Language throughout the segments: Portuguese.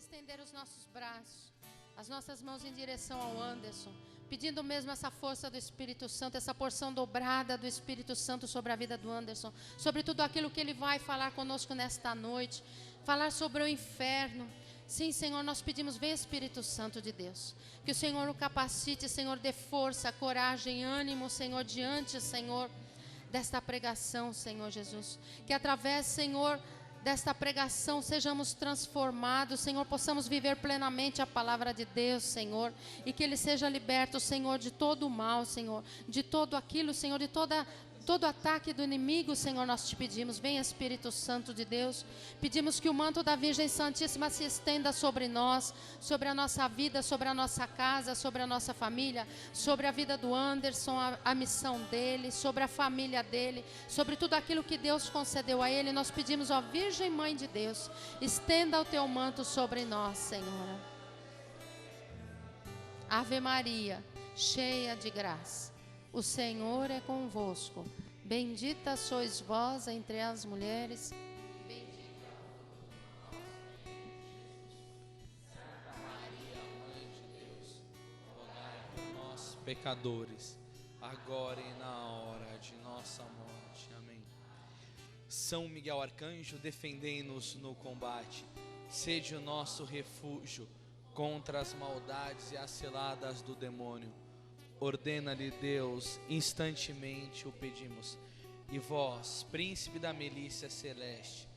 estender os nossos braços, as nossas mãos em direção ao Anderson, pedindo mesmo essa força do Espírito Santo, essa porção dobrada do Espírito Santo sobre a vida do Anderson, sobre tudo aquilo que ele vai falar conosco nesta noite, falar sobre o inferno. Sim, Senhor, nós pedimos, vem Espírito Santo de Deus, que o Senhor o capacite, Senhor, dê força, coragem, ânimo, Senhor, diante, Senhor, desta pregação, Senhor Jesus, que através, Senhor, desta pregação sejamos transformados, Senhor, possamos viver plenamente a palavra de Deus, Senhor, e que ele seja liberto, Senhor, de todo o mal, Senhor, de todo aquilo, Senhor, de todo ataque do inimigo, Senhor, nós te pedimos, vem Espírito Santo de Deus, pedimos que o manto da Virgem Santíssima se estenda sobre nós, sobre a nossa vida, sobre a nossa casa, sobre a nossa família, sobre a vida do Anderson, a missão dele, sobre a família dele, sobre tudo aquilo que Deus concedeu a ele. Nós pedimos, ó Virgem Mãe de Deus, estenda o teu manto sobre nós, Senhora. Ave Maria, cheia de graça, o Senhor é convosco, bendita sois vós entre as mulheres, bendita Santa Maria, Mãe de Deus, rogai por nós, pecadores, agora e na hora de nossa morte. Amém. São Miguel Arcanjo, defendei-nos no combate, sede o nosso refúgio contra as maldades e as ciladas do demônio. Ordena-lhe Deus, instantemente o pedimos. E vós, príncipe da milícia celeste,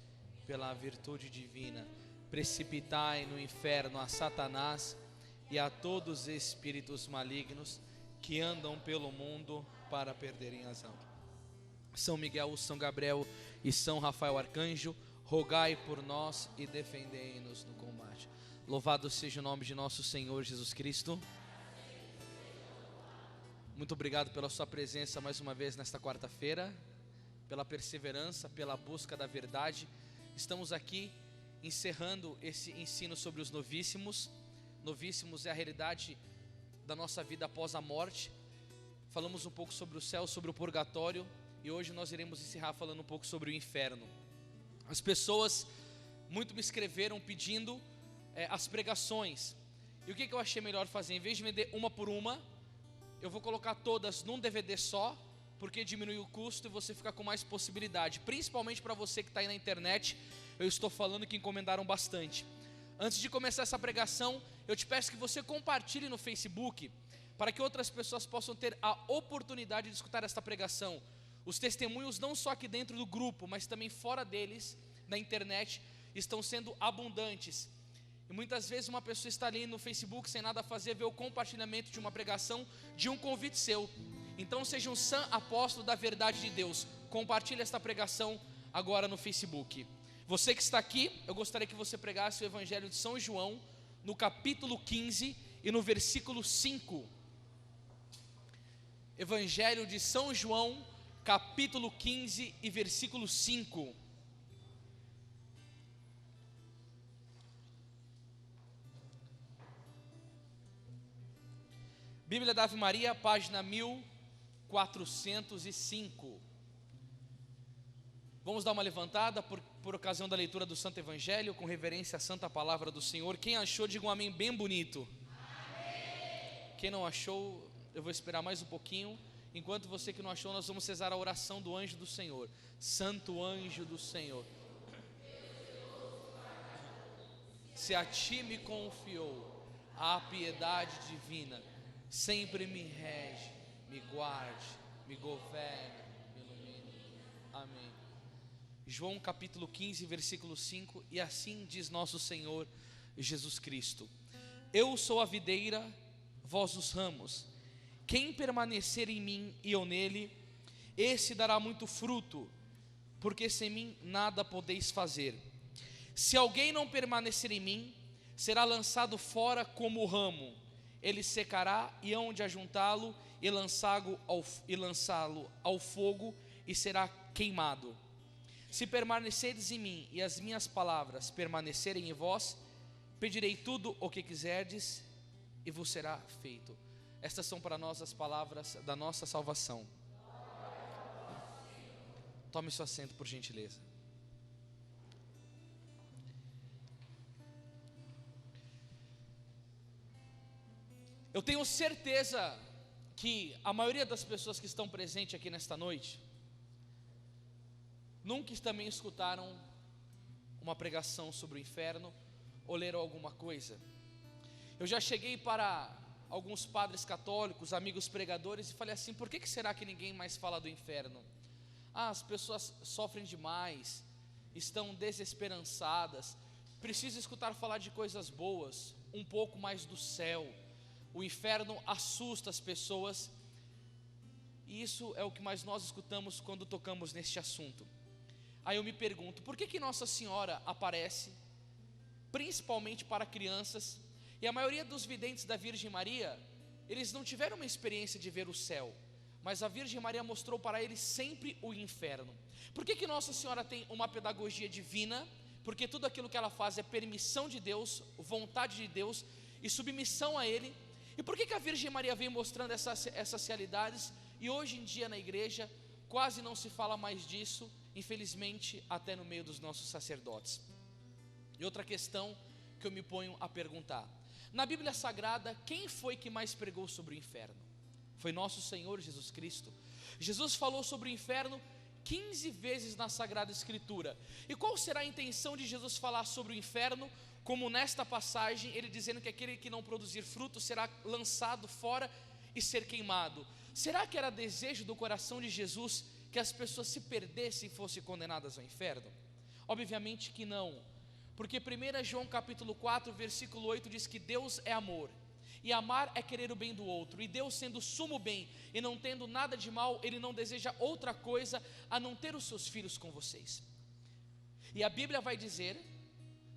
pela virtude divina, precipitai no inferno a Satanás e a todos os espíritos malignos que andam pelo mundo para perderem as almas. São Miguel, São Gabriel e São Rafael Arcanjo, rogai por nós e defendei-nos no combate. Louvado seja o nome de nosso Senhor Jesus Cristo. Muito obrigado pela sua presença mais uma vez nesta quarta-feira, pela perseverança, pela busca da verdade. Estamos aqui encerrando esse ensino sobre os novíssimos. Novíssimos é a realidade da nossa vida após a morte. Falamos um pouco sobre o céu, sobre o purgatório, e hoje nós iremos encerrar falando um pouco sobre o inferno. As pessoas muito me escreveram pedindo as pregações, e o que eu achei melhor fazer? Em vez de vender uma por uma, eu vou colocar todas num DVD só, porque diminui o custo e você fica com mais possibilidade. Principalmente para você que está aí na internet, eu estou falando que encomendaram bastante. Antes de começar essa pregação, eu te peço que você compartilhe no Facebook, para que outras pessoas possam ter a oportunidade de escutar esta pregação. Os testemunhos não só aqui dentro do grupo, mas também fora deles, na internet, estão sendo abundantes. E muitas vezes uma pessoa está ali no Facebook sem nada a fazer, vê o compartilhamento de uma pregação, de um convite seu. Então seja um sã apóstolo da verdade de Deus. Compartilhe esta pregação agora no Facebook. Você que está aqui, eu gostaria que você pregasse o Evangelho de São João, no capítulo 15 e no versículo 5. Evangelho de São João, capítulo 15 e versículo 5. Bíblia da Ave Maria, página 1405. Vamos dar uma levantada por ocasião da leitura do Santo Evangelho, com reverência à Santa Palavra do Senhor. Quem achou, diga um amém bem bonito. Amém. Quem não achou, eu vou esperar mais um pouquinho. Enquanto você que não achou, nós vamos rezar a oração do anjo do Senhor. Santo anjo do Senhor, se a ti me confiou a piedade divina, sempre me rege, me guarde, me governe, me ilumine. Amém. João capítulo 15, versículo 5. E assim diz nosso Senhor Jesus Cristo: eu sou a videira, vós os ramos. Quem permanecer em mim e eu nele, esse dará muito fruto, porque sem mim nada podeis fazer. Se alguém não permanecer em mim, será lançado fora como o ramo. Ele secará, e hão de ajuntá-lo e lançá-lo ao fogo, e será queimado. Se permanecerdes em mim e as minhas palavras permanecerem em vós, pedirei tudo o que quiserdes e vos será feito. Estas são para nós as palavras da nossa salvação. Tome seu assento, por gentileza. Eu tenho certeza que a maioria das pessoas que estão presentes aqui nesta noite nunca também escutaram uma pregação sobre o inferno ou leram alguma coisa. Eu já cheguei para alguns padres católicos, amigos pregadores, e falei assim: por que será que ninguém mais fala do inferno? As pessoas sofrem demais, estão desesperançadas, precisam escutar falar de coisas boas, um pouco mais do céu. O inferno assusta as pessoas, e isso é o que mais nós escutamos quando tocamos neste assunto. Aí eu me pergunto, por que Nossa Senhora aparece principalmente para crianças, e a maioria dos videntes da Virgem Maria, eles não tiveram uma experiência de ver o céu, mas a Virgem Maria mostrou para eles sempre o inferno? Por que Nossa Senhora tem uma pedagogia divina? Porque tudo aquilo que ela faz é permissão de Deus, vontade de Deus e submissão a Ele. E por que a Virgem Maria vem mostrando essas realidades? E hoje em dia na igreja quase não se fala mais disso, infelizmente, até no meio dos nossos sacerdotes. E outra questão que eu me ponho a perguntar: na Bíblia Sagrada, quem foi que mais pregou sobre o inferno? Foi nosso Senhor Jesus Cristo. Jesus falou sobre o inferno 15 vezes na Sagrada Escritura. E qual será a intenção de Jesus falar sobre o inferno? Como nesta passagem, ele dizendo que aquele que não produzir fruto será lançado fora e ser queimado. Será que era desejo do coração de Jesus que as pessoas se perdessem e fossem condenadas ao inferno? Obviamente que não, porque 1 João capítulo 4, versículo 8 diz que Deus é amor, e amar é querer o bem do outro, e Deus sendo o sumo bem, e não tendo nada de mal, Ele não deseja outra coisa a não ter os seus filhos com vocês. E a Bíblia vai dizer,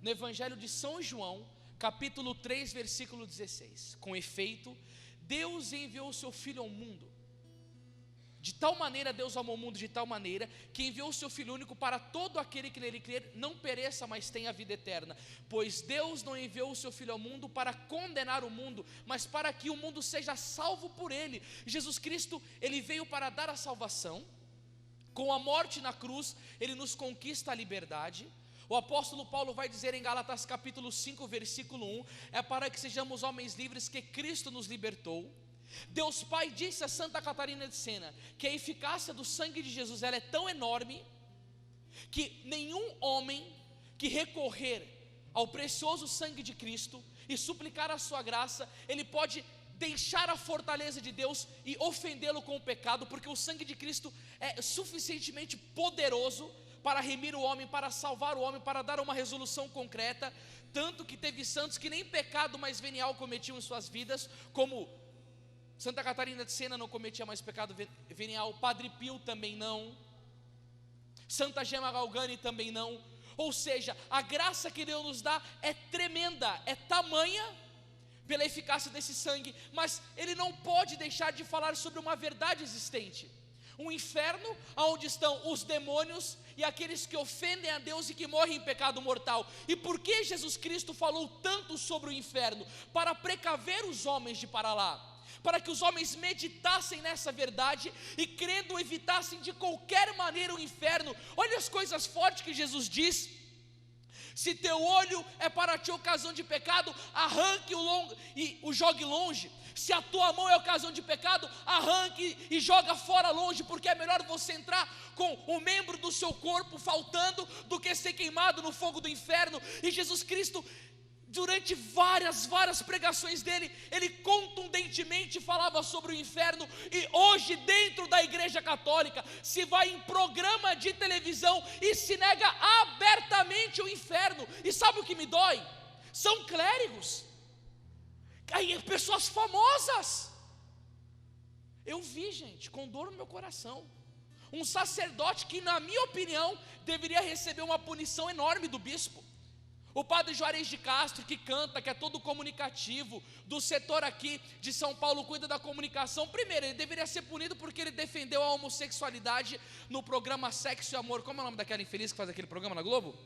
no Evangelho de São João, capítulo 3, versículo 16, com efeito, Deus enviou o seu Filho ao mundo. De tal maneira Deus amou o mundo, de tal maneira que enviou o seu Filho único para todo aquele que nele crer não pereça, mas tenha a vida eterna. Pois Deus não enviou o seu Filho ao mundo para condenar o mundo, mas para que o mundo seja salvo por ele. Jesus Cristo, ele veio para dar a salvação. Com a morte na cruz, ele nos conquista a liberdade. O apóstolo Paulo vai dizer em Gálatas capítulo 5, versículo 1, é para que sejamos homens livres que Cristo nos libertou. Deus Pai disse a Santa Catarina de Sena que a eficácia do sangue de Jesus ela é tão enorme que nenhum homem que recorrer ao precioso sangue de Cristo e suplicar a sua graça, ele pode deixar a fortaleza de Deus e ofendê-lo com o pecado, porque o sangue de Cristo é suficientemente poderoso para remir o homem, para salvar o homem, para dar uma resolução concreta. Tanto que teve santos que nem pecado mais venial cometiam em suas vidas, como Santa Catarina de Sena não cometia mais pecado venial, Padre Pio também não, Santa Gema Galgani também não. Ou seja, a graça que Deus nos dá é tremenda, é tamanha pela eficácia desse sangue, mas Ele não pode deixar de falar sobre uma verdade existente. Um inferno onde estão os demônios e aqueles que ofendem a Deus e que morrem em pecado mortal. E por que Jesus Cristo falou tanto sobre o inferno? Para precaver os homens de ir para lá, para que os homens meditassem nessa verdade e crendo evitassem de qualquer maneira o inferno. Olha as coisas fortes que Jesus diz: se teu olho é para ti ocasião de pecado, arranque e o jogue longe. Se a tua mão é ocasião de pecado, arranque e joga fora longe, porque é melhor você entrar com o membro do seu corpo faltando do que ser queimado no fogo do inferno. E Jesus Cristo, durante várias pregações dele, ele contundentemente falava sobre o inferno. E hoje dentro da igreja católica se vai em programa de televisão e se nega abertamente o inferno. E sabe o que me dói? São clérigos, aí pessoas famosas. Eu vi, gente, com dor no meu coração, um sacerdote que, na minha opinião, deveria receber uma punição enorme do bispo. O padre Juarez de Castro, que canta, que é todo comunicativo, do setor aqui de São Paulo, cuida da comunicação. Primeiro, ele deveria ser punido porque ele defendeu a homossexualidade no programa Sexo e Amor. Como é o nome daquela infeliz que faz aquele programa na Globo?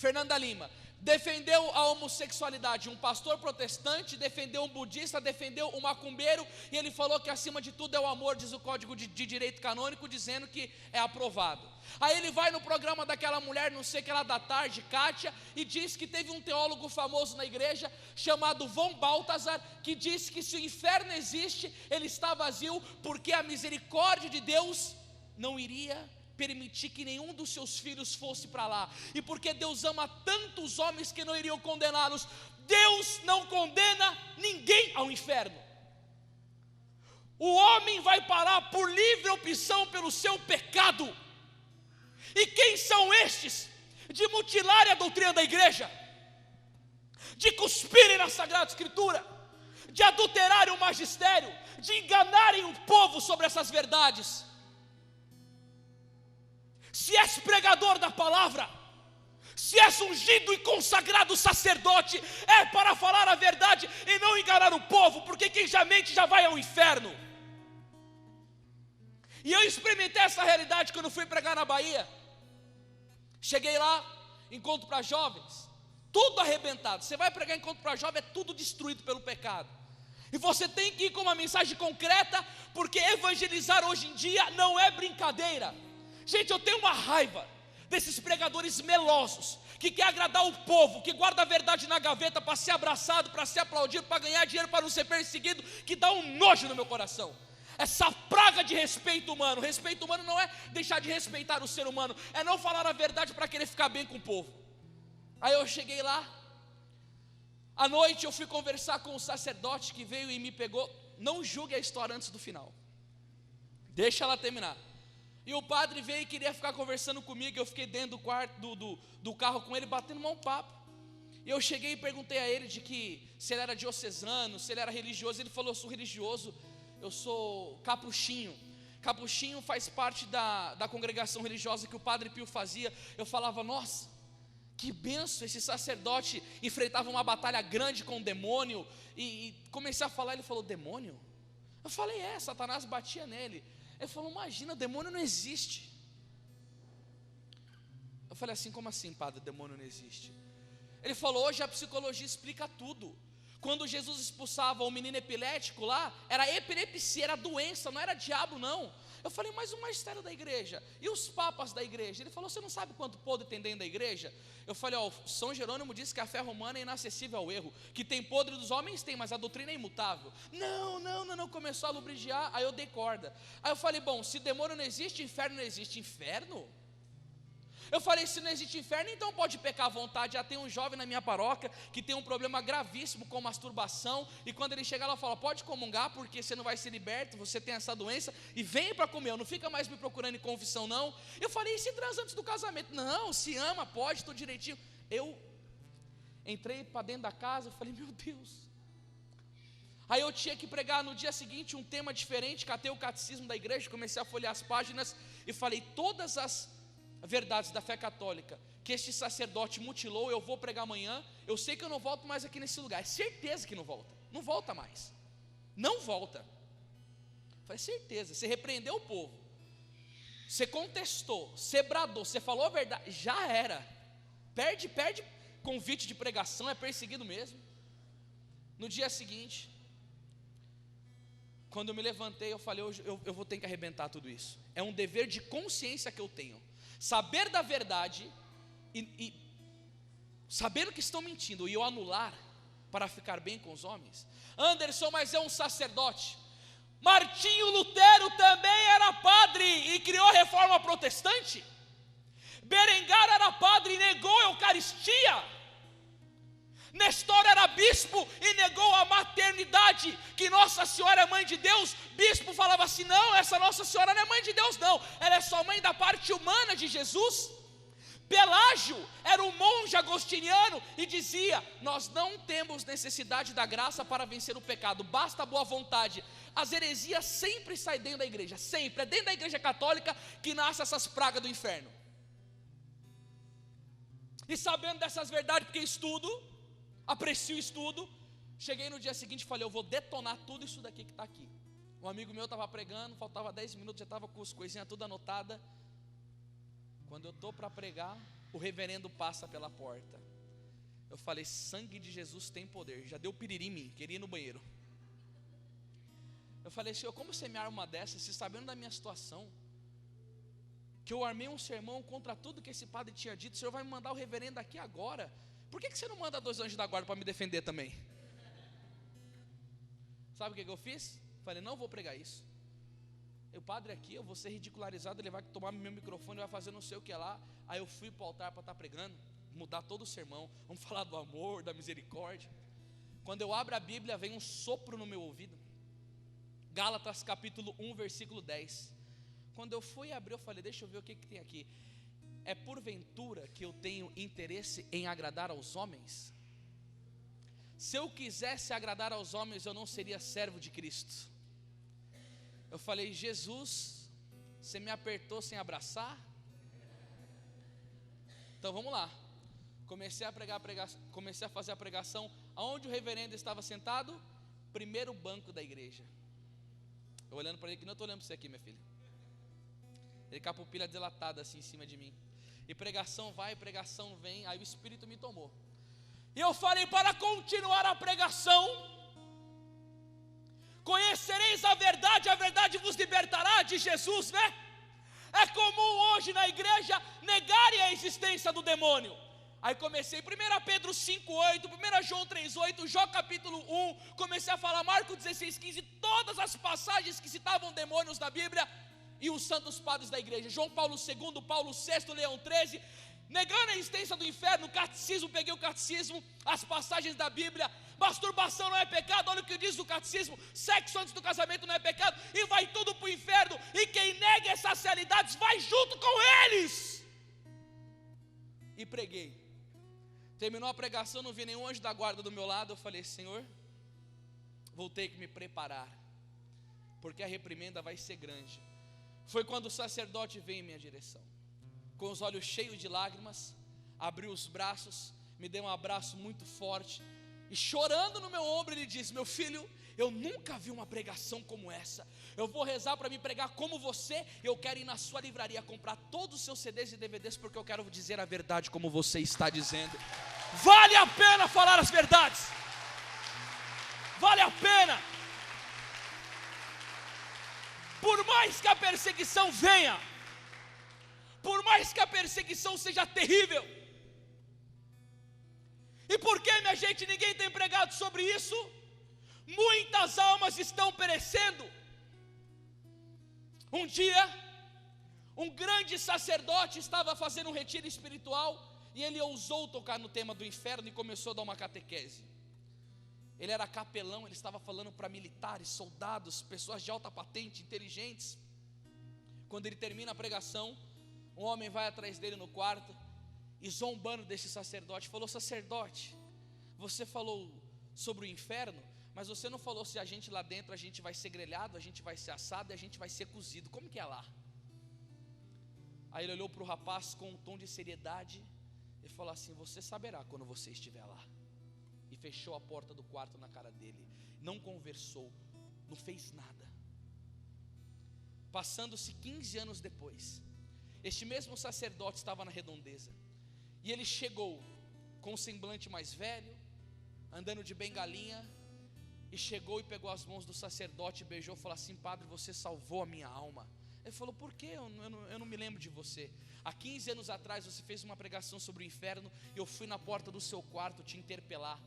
Fernanda Lima defendeu a homossexualidade, um pastor protestante defendeu um budista, defendeu um macumbeiro, e ele falou que acima de tudo é o amor, diz o Código de Direito Canônico, dizendo que é aprovado. Aí ele vai no programa daquela mulher, não sei que lá da tarde, Kátia, e diz que teve um teólogo famoso na igreja, chamado Von Balthasar, que disse que se o inferno existe, ele está vazio, porque a misericórdia de Deus não iria permitir que nenhum dos seus filhos fosse para lá, e porque Deus ama tantos homens que não iriam condená-los, Deus não condena ninguém ao inferno. O homem vai parar por livre opção pelo seu pecado. E quem são estes de mutilarem a doutrina da igreja, de cuspirem na Sagrada Escritura, de adulterarem o magistério, de enganarem o povo sobre essas verdades? Se és pregador da palavra, se és ungido e consagrado sacerdote, é para falar a verdade e não enganar o povo, porque quem já mente já vai ao inferno. E eu experimentei essa realidade quando fui pregar na Bahia. Cheguei lá, encontro para jovens, tudo arrebentado. Você vai pregar encontro para jovem, é tudo destruído pelo pecado. E você tem que ir com uma mensagem concreta, porque evangelizar hoje em dia não é brincadeira. Gente, eu tenho uma raiva desses pregadores melosos, que quer agradar o povo, que guarda a verdade na gaveta para ser abraçado, para ser aplaudido, para ganhar dinheiro, para não ser perseguido, que dá um nojo no meu coração. Essa praga de respeito humano não é deixar de respeitar o ser humano, é não falar a verdade para querer ficar bem com o povo. Aí eu cheguei lá, à noite eu fui conversar com o sacerdote que veio e me pegou. Não julgue a história antes do final, deixa ela terminar. E o padre veio e queria ficar conversando comigo. Eu fiquei dentro do quarto do carro com ele, batendo um papo. E eu cheguei e perguntei a ele de que se ele era diocesano, se ele era religioso. Ele falou: eu sou religioso, eu sou capuchinho. Capuchinho faz parte da congregação religiosa que o Padre Pio fazia. Eu falava: nossa, que benção, esse sacerdote enfrentava uma batalha grande com o demônio. E comecei a falar, ele falou: demônio? Eu falei: Satanás batia nele. Ele falou: imagina, demônio não existe. Eu falei assim: como assim, padre, demônio não existe? Ele falou: hoje a psicologia explica tudo. Quando Jesus expulsava o menino epilético lá, era epilepsia, era doença, não era diabo não. Eu falei: mas o magistério da igreja, e os papas da igreja? Ele falou: você não sabe quanto podre tem dentro da igreja? Eu falei: São Jerônimo disse que a fé romana é inacessível ao erro, que tem podre dos homens, tem, mas a doutrina é imutável. Não, começou a lubrigiar, aí eu dei corda. Aí eu falei: bom, se demônio não existe, inferno não existe. Inferno? Eu falei: se não existe inferno, então pode pecar à vontade. Já tem um jovem na minha paróquia que tem um problema gravíssimo com masturbação, e quando ele chega lá, fala: pode comungar, porque você não vai ser liberto, você tem essa doença, e vem para comer, não fica mais me procurando em confissão não. Eu falei: e se transa antes do casamento? Não, se ama, pode, tudo direitinho. Eu entrei para dentro da casa, eu falei: meu Deus. Aí eu tinha que pregar no dia seguinte um tema diferente, catei o catecismo da igreja, comecei a folhear as páginas, e falei: todas as verdades da fé católica que este sacerdote mutilou, eu vou pregar amanhã. Eu sei que eu não volto mais aqui nesse lugar, certeza que não volta mais, não volta. Falei: certeza, você repreendeu o povo, você contestou, você bradou, você falou a verdade, já era, perde convite de pregação, é perseguido mesmo. No dia seguinte, quando eu me levantei, eu falei: hoje eu vou ter que arrebentar tudo isso, é um dever de consciência que eu tenho, saber da verdade e saber que estão mentindo, e eu anular para ficar bem com os homens. Anderson, mas é um sacerdote. Martinho Lutero também era padre e criou a reforma protestante. Berengar era padre e negou a Eucaristia. Nestor era bispo e negou a maternidade, que Nossa Senhora é mãe de Deus. Bispo falava assim: não, essa Nossa Senhora não é mãe de Deus não, ela é só mãe da parte humana de Jesus. Pelágio era um monge agostiniano e dizia: nós não temos necessidade da graça para vencer o pecado, basta a boa vontade. As heresias sempre saem dentro da igreja, sempre, é dentro da igreja católica que nascem essas pragas do inferno. E sabendo dessas verdades, porque estudo, aprecio o estudo, cheguei no dia seguinte e falei: eu vou detonar tudo isso daqui que está aqui. Um amigo meu estava pregando, faltava 10 minutos, já estava com as coisinhas tudo anotadas. Quando eu estou para pregar, o reverendo passa pela porta. Eu falei, sangue de Jesus tem poder. Já deu piriri em mim, queria ir no banheiro. Eu falei, Senhor, como você me arma uma dessa, se sabendo da minha situação, que eu armei um sermão contra tudo que esse padre tinha dito, o Senhor vai me mandar o reverendo aqui agora? Por que você não manda 2 anjos da guarda para me defender também? Sabe o que eu fiz? Falei, não vou pregar isso. O padre aqui, eu vou ser ridicularizado, ele vai tomar meu microfone, vai fazer não sei o que lá. Aí eu fui para o altar para estar pregando, mudar todo o sermão, vamos falar do amor, da misericórdia. Quando eu abro a Bíblia, vem um sopro no meu ouvido. Gálatas capítulo 1, versículo 10. Quando eu fui abrir, eu falei, deixa eu ver o que tem aqui. É porventura que eu tenho interesse em agradar aos homens? Se eu quisesse agradar aos homens, eu não seria servo de Cristo. Eu falei, Jesus, você me apertou sem abraçar? Então vamos lá. Comecei a fazer a pregação. Aonde o reverendo estava sentado? Primeiro banco da igreja. Eu olhando para ele, que não estou olhando para você aqui, minha filha. Ele com a pupila dilatada assim em cima de mim. E pregação vai, pregação vem. Aí o Espírito me tomou. E eu falei, para continuar a pregação, conhecereis a verdade vos libertará, de Jesus, né? É comum hoje na igreja negarem a existência do demônio. Aí comecei, 1 Pedro 5,8, 1 João 3,8, Jó capítulo 1, comecei a falar Marcos 16,15, todas as passagens que citavam demônios na Bíblia, e os santos padres da igreja, João Paulo II, Paulo VI, Leão XIII, negando a existência do inferno, catecismo, peguei o catecismo, as passagens da Bíblia, masturbação não é pecado, olha o que diz o catecismo, sexo antes do casamento não é pecado, e vai tudo para o inferno, e quem nega essas realidades vai junto com eles. E preguei. Terminou a pregação, não vi nenhum anjo da guarda do meu lado. Eu falei, Senhor, vou ter que me preparar, porque a reprimenda vai ser grande. Foi quando o sacerdote veio em minha direção, com os olhos cheios de lágrimas, abriu os braços, me deu um abraço muito forte, e chorando no meu ombro ele disse, meu filho, eu nunca vi uma pregação como essa, eu vou rezar para me pregar como você, eu quero ir na sua livraria comprar todos os seus CDs e DVDs, porque eu quero dizer a verdade como você está dizendo. Vale a pena falar as verdades, vale a pena, por mais que a perseguição venha, por mais que a perseguição seja terrível. E por que, minha gente, ninguém tem pregado sobre isso? Muitas almas estão perecendo. Um dia, um grande sacerdote estava fazendo um retiro espiritual, e ele ousou tocar no tema do inferno e começou a dar uma catequese. Ele era capelão, ele estava falando para militares, soldados, pessoas de alta patente, inteligentes. Quando ele termina a pregação, um homem vai atrás dele no quarto e, zombando desse sacerdote, falou, sacerdote, você falou sobre o inferno, mas você não falou se a gente lá dentro, a gente vai ser grelhado, a gente vai ser assado e a gente vai ser cozido, como que é lá? Aí ele olhou para o rapaz com um tom de seriedade e falou assim, você saberá quando você estiver lá. E fechou a porta do quarto na cara dele, não conversou, não fez nada. Passando-se 15 anos depois, este mesmo sacerdote estava na redondeza, e ele chegou com um semblante mais velho, andando de bengalinha, e chegou e pegou as mãos do sacerdote, beijou e falou assim, padre, você salvou a minha alma. Ele falou, por quê? Eu não me lembro de você. Há 15 anos atrás você fez uma pregação sobre o inferno, e eu fui na porta do seu quarto te interpelar,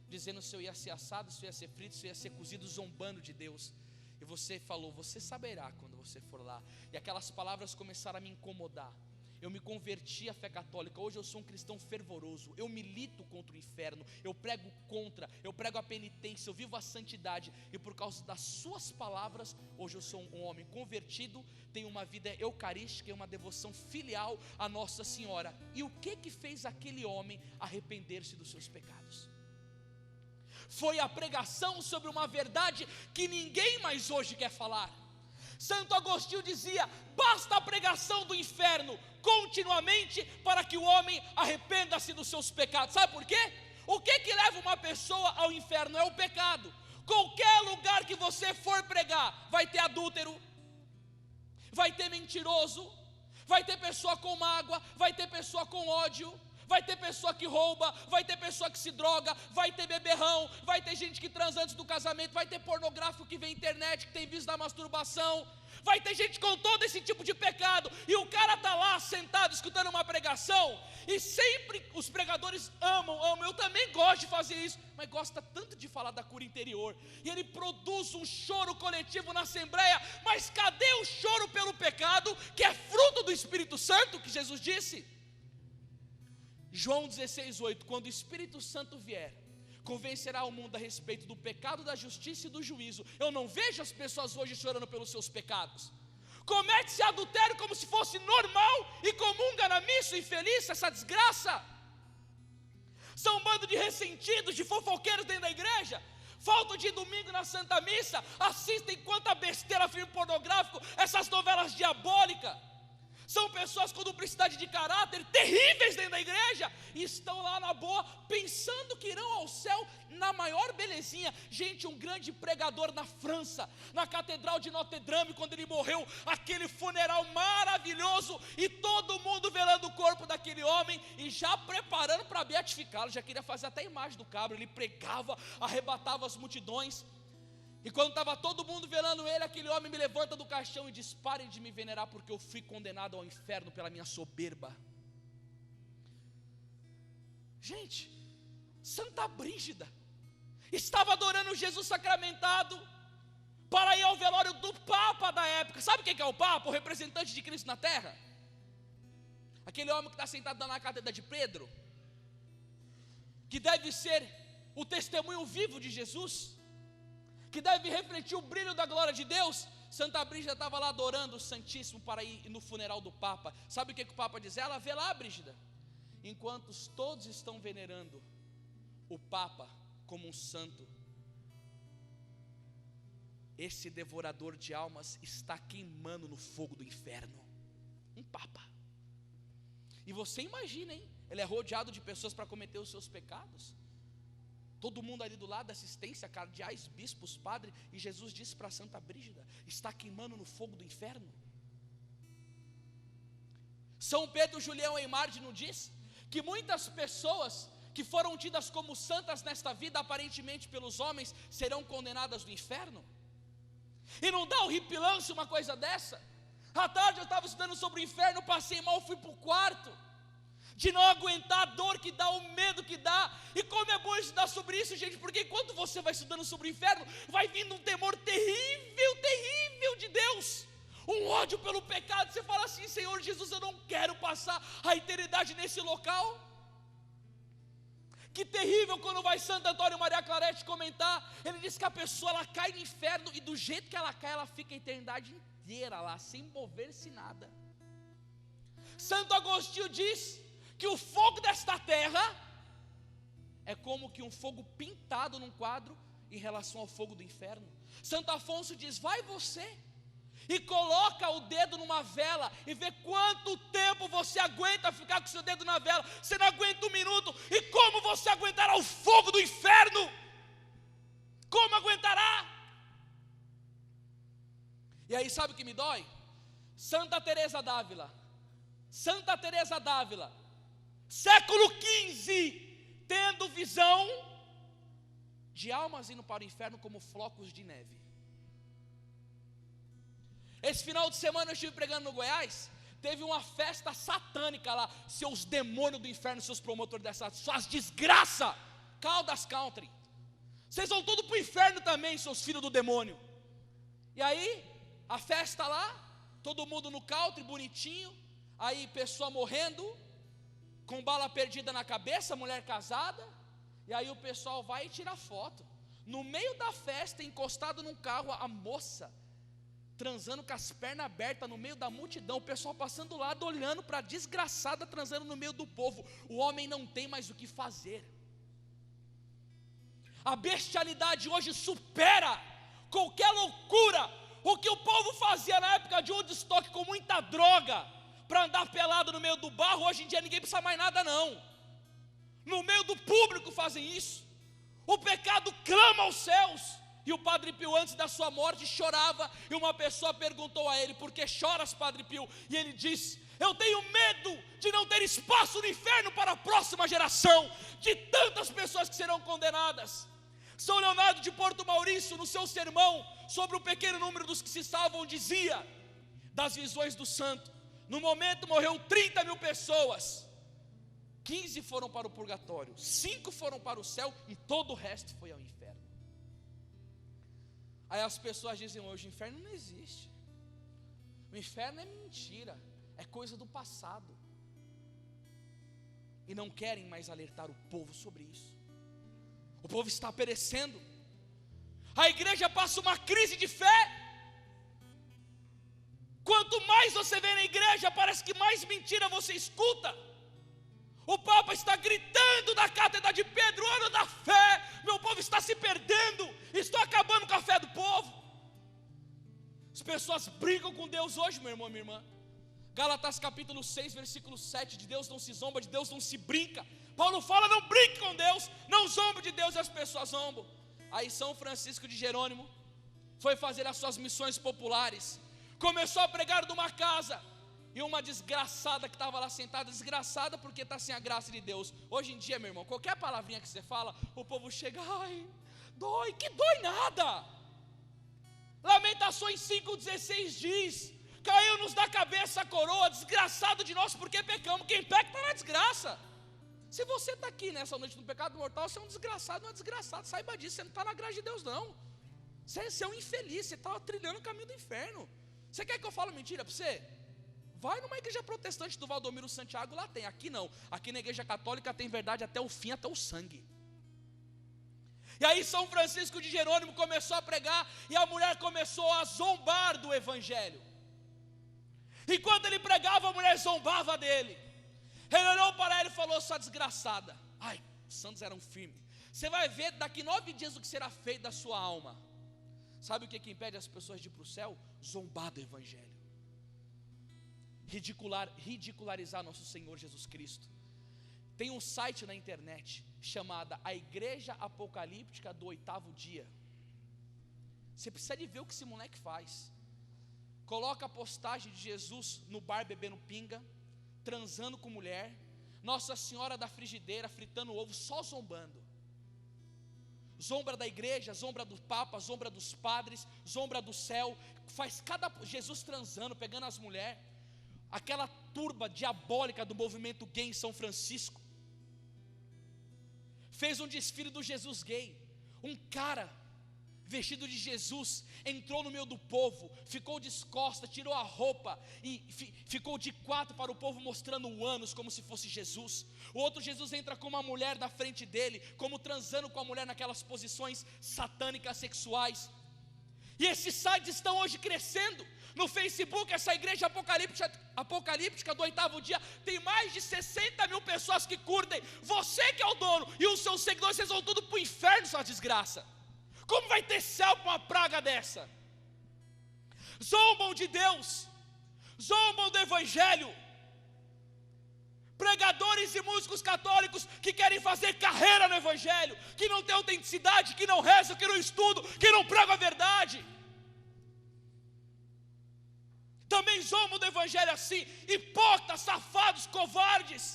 dizendo se eu ia ser assado, se eu ia ser frito, se eu ia ser cozido, zombando de Deus. E você falou, você saberá quando você for lá. E aquelas palavras começaram a me incomodar. Eu me converti à fé católica, hoje eu sou um cristão fervoroso, eu milito contra o inferno, eu prego contra, eu prego a penitência, eu vivo a santidade, e por causa das suas palavras, hoje eu sou um homem convertido, tenho uma vida eucarística e uma devoção filial à Nossa Senhora. E o que fez aquele homem arrepender-se dos seus pecados? Foi a pregação sobre uma verdade que ninguém mais hoje quer falar. Santo Agostinho dizia, basta a pregação do inferno continuamente para que o homem arrependa-se dos seus pecados. Sabe por quê? O que leva uma pessoa ao inferno? É o pecado. Qualquer lugar que você for pregar, vai ter adúltero, vai ter mentiroso, vai ter pessoa com mágoa, vai ter pessoa com ódio, vai ter pessoa que rouba, vai ter pessoa que se droga, vai ter beberrão, vai ter gente que transa antes do casamento, vai ter pornográfico que vê internet, que tem vício da masturbação, vai ter gente com todo esse tipo de pecado, e o cara está lá sentado escutando uma pregação, e sempre os pregadores amam, eu também gosto de fazer isso, mas gosta tanto de falar da cura interior, e ele produz um choro coletivo na assembleia, mas cadê o choro pelo pecado, que é fruto do Espírito Santo, que Jesus disse? João 16:8, quando o Espírito Santo vier, convencerá o mundo a respeito do pecado, da justiça e do juízo. Eu não vejo as pessoas hoje chorando pelos seus pecados. Comete-se adultério como se fosse normal e comunga na missa infeliz, essa desgraça. São um bando de ressentidos, de fofoqueiros dentro da igreja. Faltam de domingo na Santa Missa, assistem quanta besteira, filme pornográfico, essas novelas diabólicas. São pessoas com duplicidade de caráter terríveis dentro da igreja, e estão lá na boa, pensando que irão ao céu na maior belezinha. Gente, um grande pregador na França, na Catedral de Notre Dame, quando ele morreu, aquele funeral maravilhoso, e todo mundo velando o corpo daquele homem, e já preparando para beatificá-lo, já queria fazer até a imagem do cabra, ele pregava, arrebatava as multidões. E quando estava todo mundo velando ele, aquele homem me levanta do caixão e diz: parem de me venerar, porque eu fui condenado ao inferno pela minha soberba. Gente, Santa Brígida estava adorando Jesus sacramentado para ir ao velório do Papa da época. Sabe quem que é o Papa? O representante de Cristo na terra. Aquele homem que está sentado na cátedra de Pedro, que deve ser o testemunho vivo de Jesus, que deve refletir o brilho da glória de Deus. Santa Brígida estava lá adorando o Santíssimo para ir no funeral do Papa. Sabe o que o Papa diz? Ela: vê lá, Brígida, enquanto todos estão venerando o Papa como um santo, esse devorador de almas está queimando no fogo do inferno. Um Papa. E você imagina, hein? Ele é rodeado de pessoas para cometer os seus pecados. Todo mundo ali do lado, assistência, cardeais, bispos, padre. E Jesus disse para Santa Brígida: está queimando no fogo do inferno. São Pedro Julião Eimard nos diz que muitas pessoas que foram tidas como santas nesta vida, aparentemente pelos homens, serão condenadas no inferno. E não dá horripilância uma coisa dessa? À tarde eu estava estudando sobre o inferno, passei mal, fui para o quarto, de não aguentar a dor que dá, o medo que dá. E como é bom estudar sobre isso, gente, porque enquanto você vai estudando sobre o inferno, vai vindo um temor terrível, terrível de Deus, um ódio pelo pecado. Você fala assim: Senhor Jesus, eu não quero passar a eternidade nesse local. Que terrível quando vai Santo Antônio Maria Clarete comentar. Ele diz que a pessoa, ela cai no inferno, e do jeito que ela cai, ela fica a eternidade inteira lá, sem mover-se nada. Santo Agostinho diz que o fogo desta terra é como que um fogo pintado num quadro em relação ao fogo do inferno. Santo Afonso diz: vai você e coloca o dedo numa vela e vê quanto tempo você aguenta ficar com o seu dedo na vela. Você não aguenta um minuto, e como você aguentará o fogo do inferno? Como aguentará? E aí, sabe o que me dói? Santa Teresa d'Ávila, século XV, tendo visão de almas indo para o inferno como flocos de neve. Esse final de semana eu estive pregando no Goiás. Teve uma festa satânica lá. Seus demônios do inferno, seus promotores dessa, suas desgraças, Caldas Country, vocês vão tudo para o inferno também, seus filhos do demônio. E aí, a festa lá, todo mundo no country, bonitinho. Aí pessoa morrendo, com bala perdida na cabeça, mulher casada. E aí o pessoal vai e tira foto. No meio da festa, encostado num carro, a moça transando com as pernas abertas no meio da multidão. O pessoal passando do lado, olhando para a desgraçada transando no meio do povo. O homem não tem mais o que fazer. A bestialidade hoje supera qualquer loucura. O que o povo fazia na época de Woodstock com muita droga, para andar pelado no meio do barro, hoje em dia ninguém precisa mais nada não. No meio do público fazem isso. O pecado clama aos céus. E o Padre Pio, antes da sua morte, chorava. E uma pessoa perguntou a ele: por que choras, Padre Pio? E ele disse: Eu tenho medo de não ter espaço no inferno para a próxima geração, de tantas pessoas que serão condenadas. São Leonardo de Porto Maurício, no seu sermão sobre o pequeno número dos que se salvam, dizia das visões do santo: no momento morreu 30 mil pessoas, 15 foram para o purgatório, 5 foram para o céu e todo o resto foi ao inferno. Aí as pessoas dizem hoje: o inferno não existe, o inferno é mentira, é coisa do passado, e não querem mais alertar o povo sobre isso. O povo está perecendo, a igreja passa uma crise de fé. Quanto mais você vê na igreja, parece que mais mentira você escuta. O Papa está gritando da cátedra de Pedro: ano da fé, meu povo está se perdendo, estou acabando com a fé do povo. As pessoas brincam com Deus hoje, meu irmão, minha irmã. Gálatas capítulo 6, versículo 7, de Deus não se zomba, de Deus não se brinca. Paulo fala: não brinque com Deus, não zombe de Deus, e as pessoas zombam. Aí São Francisco de Jerônimo foi fazer as suas missões populares, começou a pregar numa casa, e uma desgraçada que estava lá sentada, desgraçada porque está sem a graça de Deus. Hoje em dia, meu irmão, qualquer palavrinha que você fala, o povo chega: ai, dói, que dói nada. Lamentações 5,16 diz: caiu-nos da cabeça a coroa, desgraçado de nós porque pecamos. Quem peca está na desgraça. Se você está aqui nessa noite no pecado mortal, você é um desgraçado, uma desgraçada, saiba disso, você não está na graça de Deus não. Você é um infeliz, você está trilhando o caminho do inferno. Você quer que eu fale mentira para você? Vai numa igreja protestante do Valdomiro Santiago, lá tem. Aqui não, aqui na igreja católica tem verdade até o fim, até o sangue. E aí São Francisco de Jerônimo começou a pregar, e a mulher começou a zombar do evangelho. Enquanto ele pregava, a mulher zombava dele. Ele olhou para ela e falou: sua desgraçada. Ai, os santos eram firmes. Você vai ver daqui 9 dias o que será feito da sua alma. Sabe o que impede as pessoas de ir para o céu? Zombar do evangelho, ridicularizar nosso Senhor Jesus Cristo. Tem um site na internet chamada A Igreja Apocalíptica do 8º Dia. Você precisa de ver o que esse moleque faz. Coloca a postagem de Jesus no bar bebendo pinga, transando com mulher, Nossa Senhora da Frigideira fritando ovo, só zombando. Zombra da igreja, zombra do Papa, zombra dos padres, zombra do céu. Faz cada Jesus transando, pegando as mulheres. Aquela turba diabólica do movimento gay em São Francisco fez um desfile do Jesus gay. Um cara vestido de Jesus entrou no meio do povo, ficou descosta, tirou a roupa e ficou de 4 para o povo, mostrando o ânus como se fosse Jesus. O outro Jesus entra com uma mulher na frente dele, como transando com a mulher naquelas posições satânicas sexuais. E esses sites estão hoje crescendo. No Facebook, essa igreja apocalíptica do 8º dia tem mais de 60 mil pessoas que curtem. Você que é o dono e os seus seguidores, vocês vão tudo para o inferno, sua desgraça. Como vai ter céu com uma praga dessa? Zombam de Deus, zombam do evangelho. Pregadores e músicos católicos que querem fazer carreira no evangelho, que não tem autenticidade, que não rezam, que não estudam, que não pregam a verdade. Também zombam do evangelho assim, hipócritas, safados, covardes.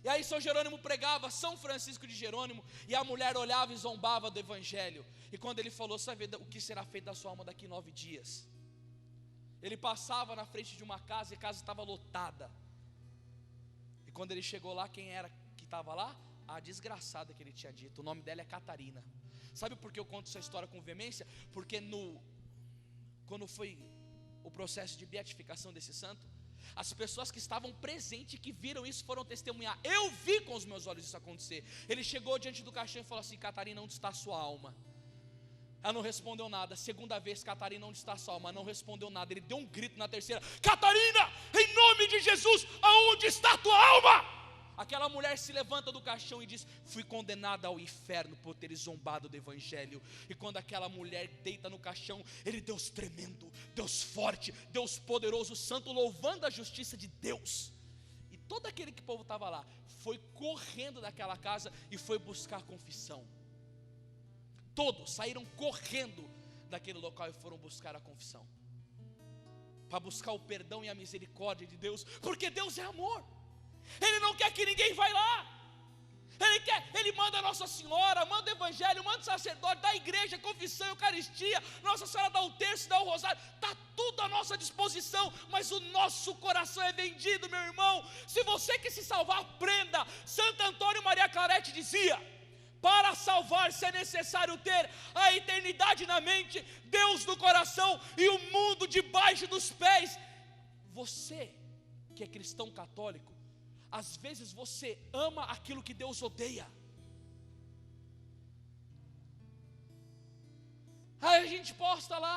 E aí São Jerônimo pregava, São Francisco de Jerônimo, e a mulher olhava e zombava do evangelho. E quando ele falou: sabe o que será feito da sua alma daqui 9 dias? Ele passava na frente de uma casa e a casa estava lotada. E quando ele chegou lá, quem era que estava lá? A desgraçada que ele tinha dito. O nome dela é Catarina. Sabe por que eu conto essa história com veemência? Porque quando foi o processo de beatificação desse santo, as pessoas que estavam presentes, que viram isso, foram testemunhar. Eu vi com os meus olhos isso acontecer. Ele chegou diante do caixão e falou assim: Catarina, onde está a sua alma? Ela não respondeu nada. Segunda vez: Catarina, onde está a sua alma? Não respondeu nada. Ele deu um grito na terceira: Catarina, em nome de Jesus, aonde está a tua alma? Aquela mulher se levanta do caixão e diz: fui condenada ao inferno por ter zombado do evangelho. E quando aquela mulher deita no caixão, ele: Deus tremendo, Deus forte, Deus poderoso, santo, louvando a justiça de Deus. E todo aquele que o povo estava lá foi correndo daquela casa e foi buscar confissão. Todos saíram correndo daquele local e foram buscar a confissão. para buscar o perdão e a misericórdia de Deus, porque Deus é amor. Ele não quer que ninguém vá lá. Ele manda a Nossa Senhora, manda o Evangelho, manda o sacerdote, dá a igreja, confissão, Eucaristia, Nossa Senhora dá o terço, dá o rosário, está tudo à nossa disposição, mas o nosso coração é vendido, meu irmão. Se você quer se salvar, aprenda. Santo Antônio Maria Claret dizia: para salvar-se é necessário ter a eternidade na mente, Deus no coração e o mundo debaixo dos pés. Você que é cristão católico, às vezes você ama aquilo que Deus odeia. Aí a gente posta lá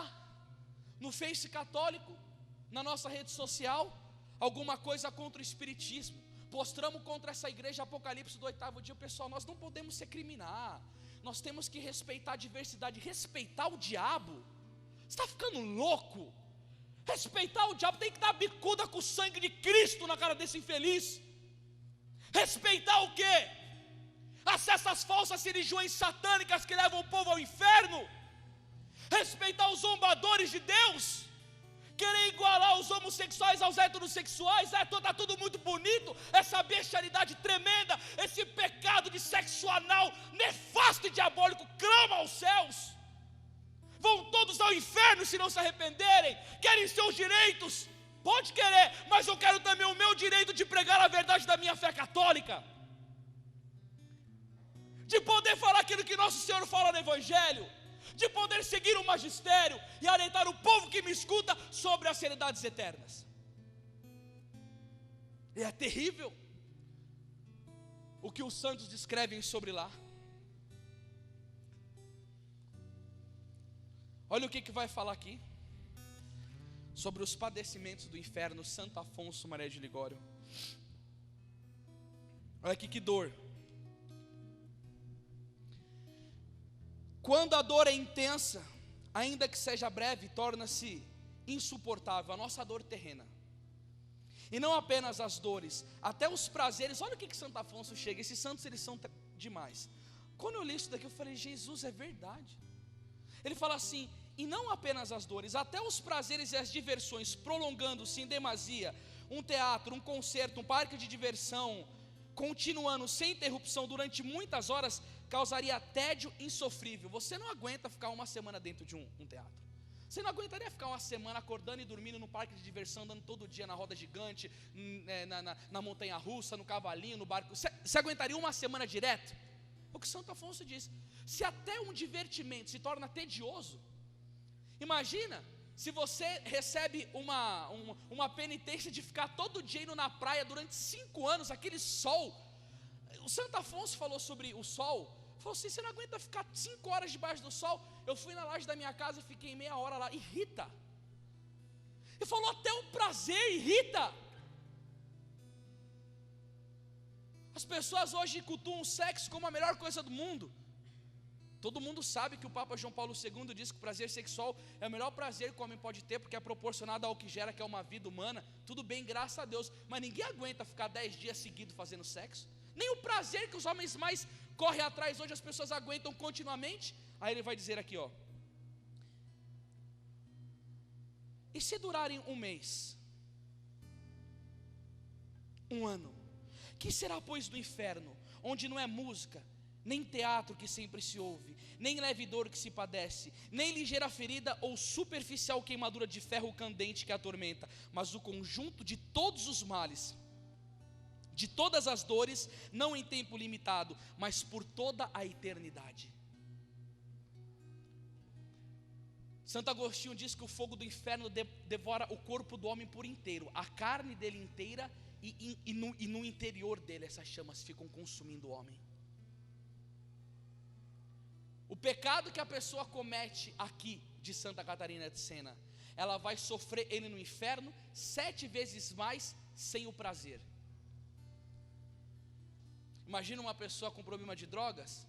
no Face católico, na nossa rede social, alguma coisa contra o espiritismo. Postamos contra essa igreja Apocalipse do 8º dia. Pessoal, nós não podemos se criminar. Nós temos que respeitar a diversidade. Respeitar o diabo? Você está ficando louco? Respeitar o diabo, tem que dar bicuda com o sangue de Cristo na cara desse infeliz. Respeitar o quê? Essas falsas religiões satânicas que levam o povo ao inferno. Respeitar os zombadores de Deus. Querer igualar os homossexuais aos heterossexuais. Está tudo muito bonito. Essa bestialidade tremenda, esse pecado de sexo anal nefasto e diabólico clama aos céus. Vão todos ao inferno se não se arrependerem. Querem seus direitos. Pode querer, mas eu quero também o meu direito de pregar a verdade da minha fé católica, de poder falar aquilo que Nosso Senhor fala no Evangelho, de poder seguir o magistério e alentar o povo que me escuta sobre as realidades eternas. E é terrível o que os santos descrevem sobre lá. Olha o que vai falar aqui sobre os padecimentos do inferno, Santo Afonso Maria de Ligório. Olha aqui que dor. Quando a dor é intensa, ainda que seja breve, torna-se insuportável, a nossa dor terrena. E não apenas as dores, até os prazeres. Olha o que Santo Afonso chega. Esses santos, eles são demais. Quando eu li isso daqui, eu falei: Jesus, é verdade. Ele fala assim: e não apenas as dores, até os prazeres e as diversões, prolongando-se em demasia, um teatro, um concerto, um parque de diversão, continuando sem interrupção durante muitas horas, causaria tédio insofrível. Você não aguenta ficar uma semana dentro de um teatro. Você não aguentaria ficar uma semana acordando e dormindo no parque de diversão, andando todo dia na roda gigante, na montanha russa, no cavalinho, no barco. Você aguentaria uma semana direto? É o que Santo Afonso diz. Se até um divertimento se torna tedioso, imagina se você recebe uma penitência de ficar todo dia indo na praia durante 5 anos, aquele sol. O Santo Afonso falou sobre o sol. Falou assim: você não aguenta ficar 5 horas debaixo do sol? Eu fui na laje da minha casa e fiquei meia hora lá. Irrita. Ele falou: até o prazer irrita. As pessoas hoje cultuam o sexo como a melhor coisa do mundo. Todo mundo sabe que o Papa João Paulo II diz que o prazer sexual é o melhor prazer que o homem pode ter, porque é proporcionado ao que gera, que é uma vida humana. Tudo bem, graças a Deus, mas ninguém aguenta ficar 10 dias seguidos fazendo sexo. Nem o prazer que os homens mais correm atrás hoje as pessoas aguentam continuamente. Aí ele vai dizer aqui, ó: e se durarem um mês, um ano, que será pois do inferno, onde não é música, nem teatro que sempre se ouve, nem leve dor que se padece, nem ligeira ferida ou superficial queimadura de ferro candente que atormenta, mas o conjunto de todos os males, de todas as dores, não em tempo limitado, mas por toda a eternidade. Santo Agostinho diz que o fogo do inferno devora o corpo do homem por inteiro, a carne dele inteira, e no interior dele essas chamas ficam consumindo o homem. O pecado que a pessoa comete aqui de Santa Catarina de Sena, ela vai sofrer ele no inferno 7 vezes mais sem o prazer. Imagina uma pessoa com problema de drogas,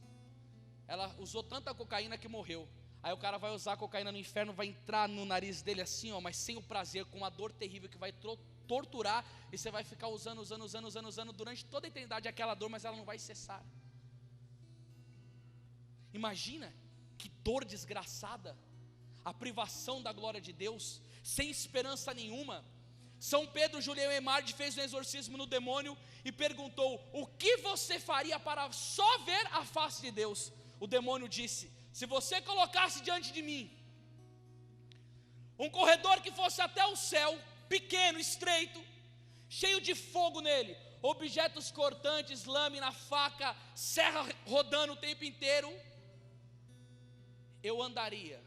ela usou tanta cocaína que morreu. Aí o cara vai usar a cocaína no inferno, vai entrar no nariz dele assim, ó, mas sem o prazer, com uma dor terrível que vai torturar, e você vai ficar usando durante toda a eternidade aquela dor, mas ela não vai cessar. Imagina que dor desgraçada. a privação da glória de Deus, sem esperança nenhuma. São Pedro Julião Emardi fez um exorcismo no demônio e perguntou: o que você faria para só ver a face de Deus? O demônio disse: se você colocasse diante de mim um corredor que fosse até o céu, pequeno, estreito, cheio de fogo nele, objetos cortantes, lâmina, faca, serra rodando o tempo inteiro, eu andaria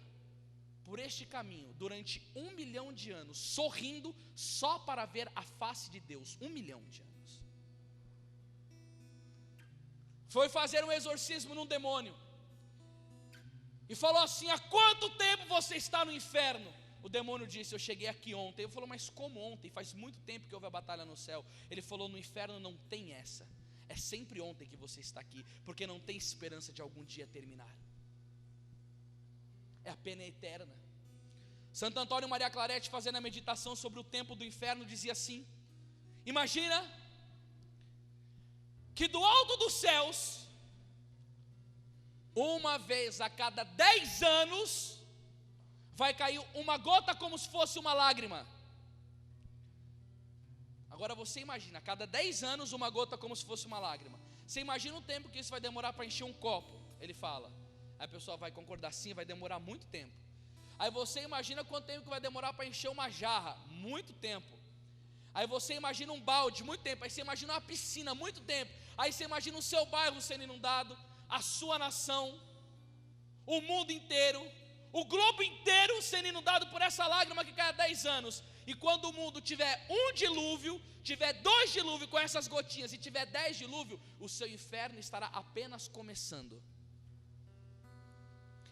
por este caminho durante 1 milhão de anos, sorrindo só para ver a face de Deus. 1 milhão de anos. Foi fazer um exorcismo num demônio e falou assim: há quanto tempo você está no inferno? O demônio disse: eu cheguei aqui ontem. Ele falou: mas como ontem? Faz muito tempo que houve a batalha no céu. Ele falou: no inferno não tem essa, é sempre ontem que você está aqui, porque não tem esperança de algum dia terminar, é a pena eterna. Santo Antônio Maria Claret, fazendo a meditação sobre o tempo do inferno, dizia assim: imagina que do alto dos céus, uma vez a cada 10 anos, vai cair uma gota como se fosse uma lágrima. Agora você imagina, a cada 10 anos uma gota como se fosse uma lágrima. Você imagina o tempo que isso vai demorar para encher um copo. Ele fala, aí a pessoa vai concordar: sim, vai demorar muito tempo. Aí você imagina quanto tempo que vai demorar para encher uma jarra. Muito tempo. Aí você imagina um balde, muito tempo. Aí você imagina uma piscina, muito tempo. Aí você imagina o seu bairro sendo inundado, a sua nação, o mundo inteiro, o globo inteiro sendo inundado por essa lágrima que cai há 10 anos. E quando o mundo tiver um dilúvio, tiver 2 dilúvios com essas gotinhas e tiver 10 dilúvios, o seu inferno estará apenas começando.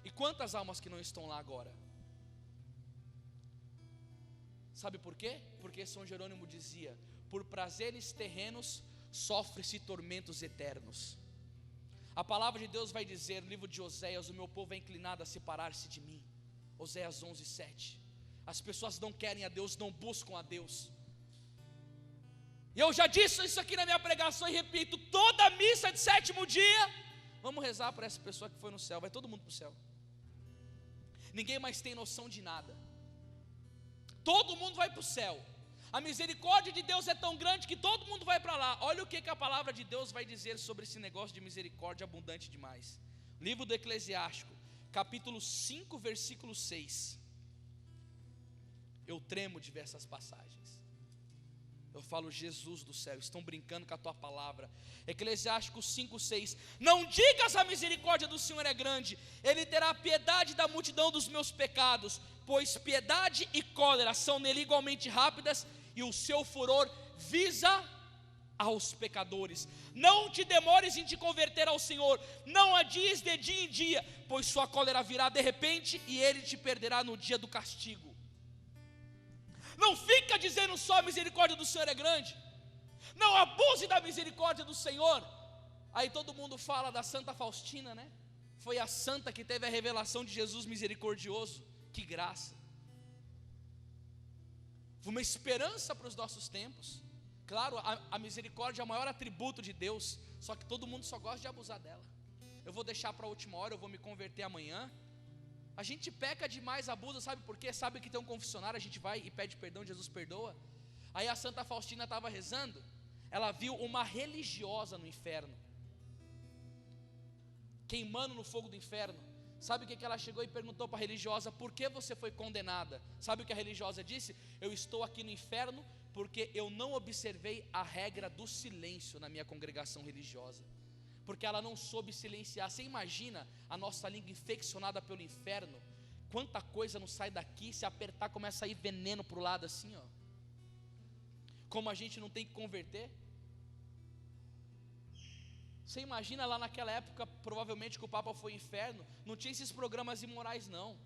E quantas almas que não estão lá agora? Sabe por quê? Porque São Jerônimo dizia: por prazeres terrenos sofre-se tormentos eternos. A palavra de Deus vai dizer no livro de Oséias: o meu povo é inclinado a separar-se de mim. Oséias 11:7. As pessoas não querem a Deus, não buscam a Deus. E eu já disse isso aqui na minha pregação e repito: toda missa de 7º dia, vamos rezar para essa pessoa que foi no céu. Vai todo mundo para o céu. Ninguém mais tem noção de nada. Todo mundo vai para o céu. A misericórdia de Deus é tão grande que todo mundo vai para lá. Olha o que a palavra de Deus vai dizer sobre esse negócio de misericórdia abundante demais. Livro do Eclesiástico, capítulo 5, versículo 6. Eu tremo de ver essas passagens. Eu falo: Jesus do céu, estão brincando com a tua palavra. Eclesiástico 5:6. Não digas: a misericórdia do Senhor é grande, Ele terá piedade da multidão dos meus pecados, pois piedade e cólera são nele igualmente rápidas, e o seu furor visa aos pecadores. Não te demores em te converter ao Senhor, não adies de dia em dia, pois sua cólera virá de repente, e Ele te perderá no dia do castigo. Não fica dizendo só: a misericórdia do Senhor é grande. Não abuse da misericórdia do Senhor. Aí todo mundo fala da Santa Faustina, né? Foi a santa que teve a revelação de Jesus misericordioso. Que graça. Uma esperança para os nossos tempos. Claro, a misericórdia é o maior atributo de Deus, só que todo mundo só gosta de abusar dela. Eu vou deixar para a última hora, eu vou me converter amanhã. A gente peca demais, abusa, sabe por quê? Sabe que tem um confessionário, a gente vai e pede perdão, Jesus perdoa. Aí a Santa Faustina estava rezando, ela viu uma religiosa no inferno, queimando no fogo do inferno. Sabe o que ela chegou e perguntou para a religiosa: por que você foi condenada? Sabe o que a religiosa disse? Eu estou aqui no inferno porque eu não observei a regra do silêncio na minha congregação religiosa. Porque ela não soube silenciar. Você imagina a nossa língua infeccionada pelo inferno? Quanta coisa não sai daqui, se apertar começa a ir veneno para o lado assim, ó. Como a gente não tem que converter. Você imagina lá naquela época, provavelmente que o Papa foi ao inferno, não tinha esses programas imorais não.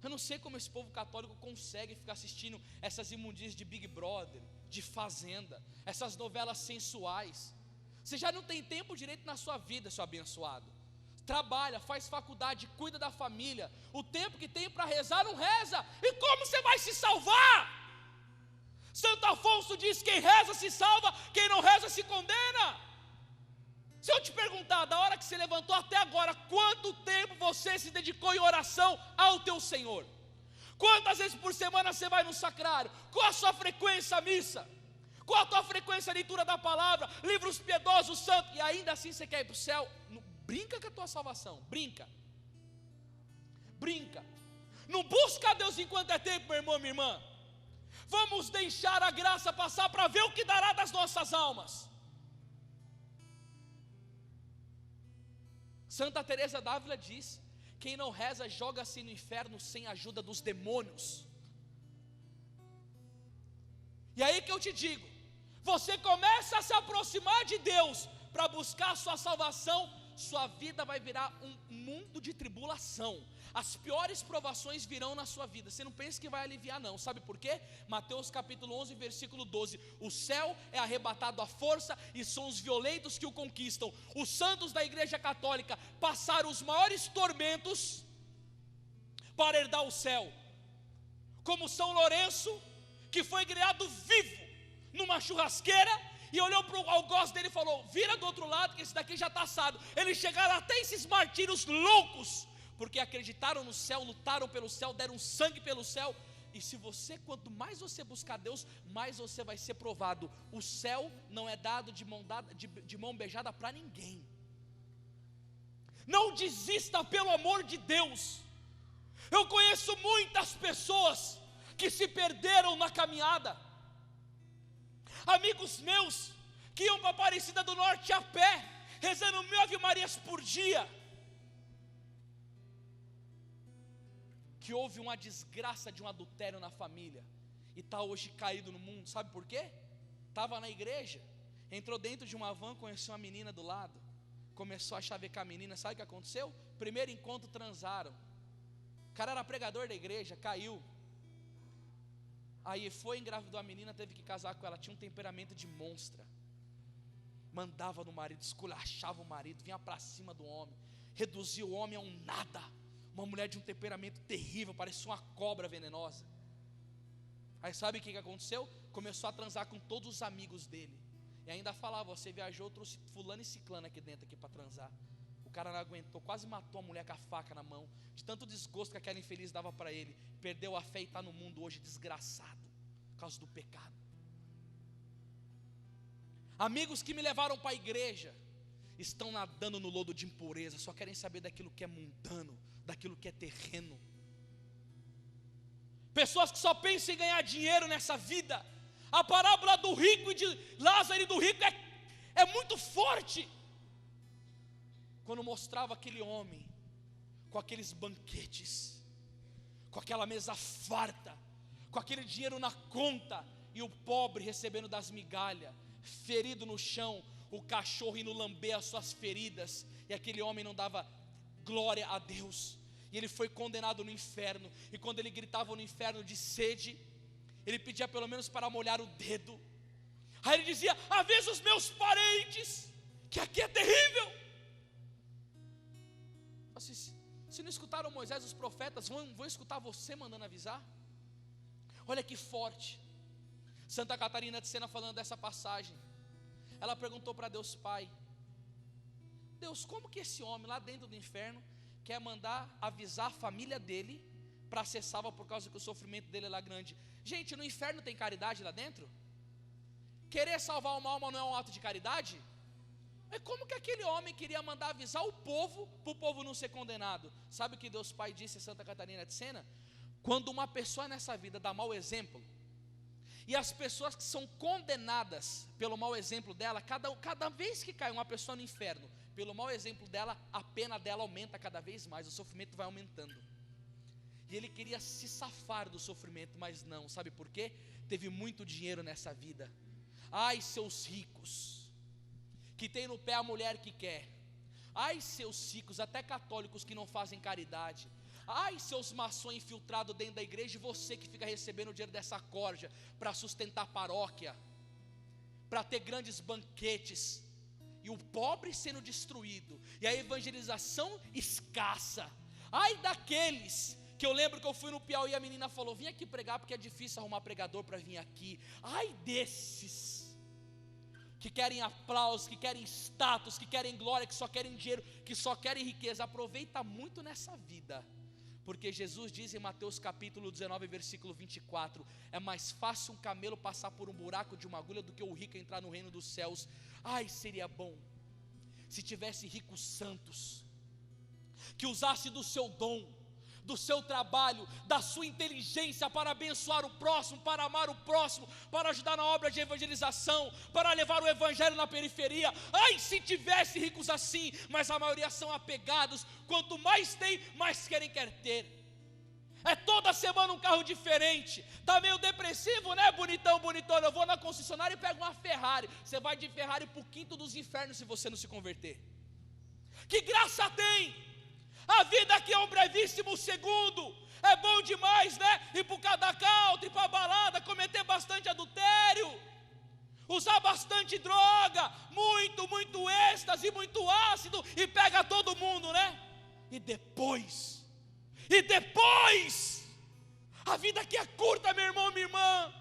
Eu não sei como esse povo católico consegue ficar assistindo essas imundícias de Big Brother, de Fazenda, essas novelas sensuais. Você já não tem tempo direito na sua vida, seu abençoado. Trabalha, faz faculdade, cuida da família. O tempo que tem para rezar, não reza. E como você vai se salvar? Santo Afonso diz: quem reza se salva, quem não reza se condena. Se eu te perguntar, da hora que você levantou até agora, quanto tempo você se dedicou em oração ao teu Senhor? Quantas vezes por semana você vai no sacrário? Qual a sua frequência à missa? Qual a tua frequência à leitura da palavra? Livros piedosos, santos, e ainda assim você quer ir para o céu? Brinca com a tua salvação, brinca. Não busca a Deus enquanto é tempo, meu irmão, minha irmã. Vamos deixar a graça passar para ver o que dará das nossas almas. Santa Teresa d'Ávila diz: quem não reza joga-se no inferno sem a ajuda dos demônios. E aí que eu te digo, você começa a se aproximar de Deus para buscar a sua salvação, sua vida vai virar um mundo de tribulação. As piores provações virão na sua vida. Você não pensa que vai aliviar não, sabe por quê? Mateus capítulo 11, versículo 12: o céu é arrebatado à força e são os violentos que o conquistam. Os santos da igreja católica passaram os maiores tormentos para herdar o céu, como São Lourenço, que foi criado vivo numa churrasqueira, e olhou para o algoz dele e falou: vira do outro lado que esse daqui já está assado. Eles chegaram até esses martírios loucos, porque acreditaram no céu, lutaram pelo céu, deram sangue pelo céu. E se você, quanto mais você buscar Deus, mais você vai ser provado. O céu não é dado de mão beijada para ninguém. Não desista pelo amor de Deus. Eu conheço muitas pessoas que se perderam na caminhada. Amigos meus que iam para Aparecida do Norte a pé, rezando 1000 Ave Marias por dia, que houve uma desgraça de um adultério na família, e está hoje caído no mundo. Sabe por quê? Estava na igreja, entrou dentro de uma van, conheceu uma menina do lado, começou a chavecar a menina. Sabe o que aconteceu? Primeiro encontro, transaram. O cara era pregador da igreja, caiu. Aí foi, engravidou a menina, teve que casar com ela. Tinha um temperamento de monstra, mandava no marido, esculachava o marido, vinha para cima do homem, reduzia o homem a um nada. Uma mulher de um temperamento terrível, parecia uma cobra venenosa. Aí sabe o que aconteceu? Começou a transar com todos os amigos dele, e ainda falava: você viajou, trouxe fulano e ciclano aqui dentro aqui para transar. O cara não aguentou, quase matou a mulher com a faca na mão, de tanto desgosto que aquela infeliz dava para ele. Perdeu a fé e está no mundo hoje desgraçado, por causa do pecado. Amigos que me levaram para a igreja estão nadando no lodo de impureza, só querem saber daquilo que é mundano, daquilo que é terreno. Pessoas que só pensam em ganhar dinheiro nessa vida. A parábola do rico e de Lázaro e do rico é muito forte, quando mostrava aquele homem com aqueles banquetes, com aquela mesa farta, com aquele dinheiro na conta, e o pobre recebendo das migalhas, ferido no chão, o cachorro indo lamber as suas feridas, e aquele homem não dava glória a Deus, e ele foi condenado no inferno. E quando ele gritava no inferno de sede, ele pedia pelo menos para molhar o dedo. Aí ele dizia: avisa os meus parentes que aqui é terrível. Se não escutaram Moisés, os profetas vão escutar você mandando avisar? Olha que forte. Santa Catarina de Sena, falando dessa passagem, ela perguntou para Deus Pai: Deus, como que esse homem lá dentro do inferno quer mandar avisar a família dele para ser salva, por causa que o sofrimento dele é lá grande? Gente, no inferno tem caridade lá dentro? Querer salvar uma alma não é um ato de caridade? É como que aquele homem queria mandar avisar o povo, para o povo não ser condenado? Sabe o que Deus Pai disse a Santa Catarina de Sena? Quando uma pessoa nessa vida dá mau exemplo, e as pessoas que são condenadas pelo mau exemplo dela, cada vez que cai uma pessoa no inferno, pelo mau exemplo dela, a pena dela aumenta cada vez mais, o sofrimento vai aumentando. E ele queria se safar do sofrimento, mas não. Sabe por quê? Teve muito dinheiro nessa vida. Ai, seus ricos, que tem no pé a mulher que quer. Ai, seus ricos, até católicos, que não fazem caridade. Ai, seus maçons infiltrados dentro da igreja, e você que fica recebendo o dinheiro dessa corja para sustentar a paróquia, para ter grandes banquetes, e o pobre sendo destruído, e a evangelização escassa. Ai daqueles que eu lembro que eu fui no Piauí e a menina falou: vim aqui pregar porque é difícil arrumar pregador para vir aqui. Ai desses que querem aplausos, que querem status, que querem glória, que só querem dinheiro, que só querem riqueza. Aproveita muito nessa vida, Porque Jesus diz em Mateus capítulo 19, versículo 24: é mais fácil um camelo passar por um buraco de uma agulha do que o rico entrar no reino dos céus. Ai, seria bom se tivesse ricos santos, que usasse do seu dom, do seu trabalho, da sua inteligência para abençoar o próximo, para amar o próximo, para ajudar na obra de evangelização, para levar o evangelho na periferia. Ai, se tivesse ricos assim, mas a maioria são apegados, quanto mais tem, mais quer ter. É toda semana um carro diferente, tá meio depressivo, né, bonitão, bonitona, eu vou na concessionária e pego uma Ferrari. Você vai de Ferrari para o quinto dos infernos se você não se converter. Que graça tem? A vida aqui é um brevíssimo segundo. É bom demais, né? Ir para o cada country, ir para a balada, cometer bastante adultério, usar bastante droga, muito êxtase, muito ácido, e pega todo mundo, né? E depois, a vida aqui é curta, meu irmão, minha irmã.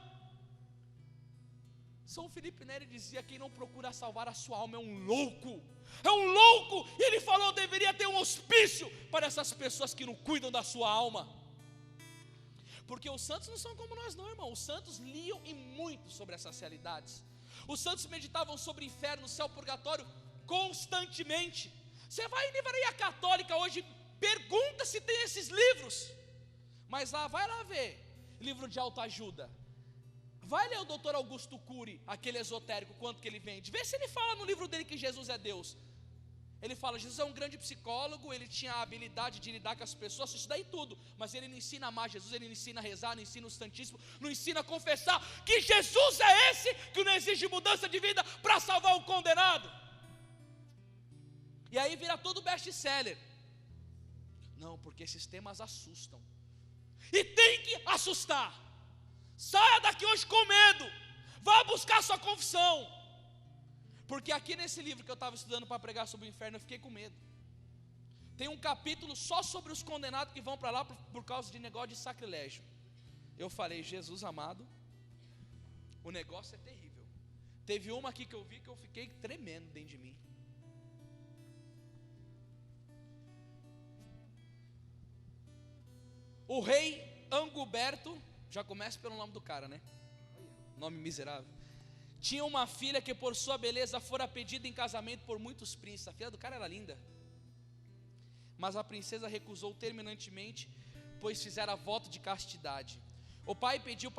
São Felipe Neri dizia: quem não procura salvar a sua alma é um louco. É um louco. E ele falou: deveria ter um hospício para essas pessoas que não cuidam da sua alma. Porque os santos não são como nós não, irmão. Os santos liam e muito sobre essas realidades. Os santos meditavam sobre inferno, céu, purgatório constantemente. Você vai em livraria católica hoje, pergunta se tem esses livros. Mas lá, vai lá ver livro de autoajuda. Vai ler o Dr. Augusto Cury, aquele esotérico, quanto que ele vende. Vê se ele fala no livro dele que Jesus é Deus. Ele fala: Jesus é um grande psicólogo, ele tinha a habilidade de lidar com as pessoas, isso daí tudo. Mas ele não ensina a amar Jesus, ele não ensina a rezar, não ensina o Santíssimo, não ensina a confessar que Jesus é esse que não exige mudança de vida para salvar o condenado. E aí vira todo best-seller. Não, porque esses temas assustam. E tem que assustar. Saia daqui hoje com medo. Vá buscar sua confissão. Porque aqui nesse livro que eu estava estudando para pregar sobre o inferno, eu fiquei com medo. Tem um capítulo só sobre os condenados que vão para lá por causa de negócio de sacrilégio. Eu falei: Jesus amado, o negócio é terrível. Teve uma aqui que eu vi que eu fiquei tremendo dentro de mim. O rei Anguberto, já começa pelo nome do cara, né? Nome miserável. Tinha uma filha que por sua beleza fora pedida em casamento por muitos príncipes. A filha do cara era linda. Mas a princesa recusou terminantemente, pois fizera voto de castidade. O pai pediu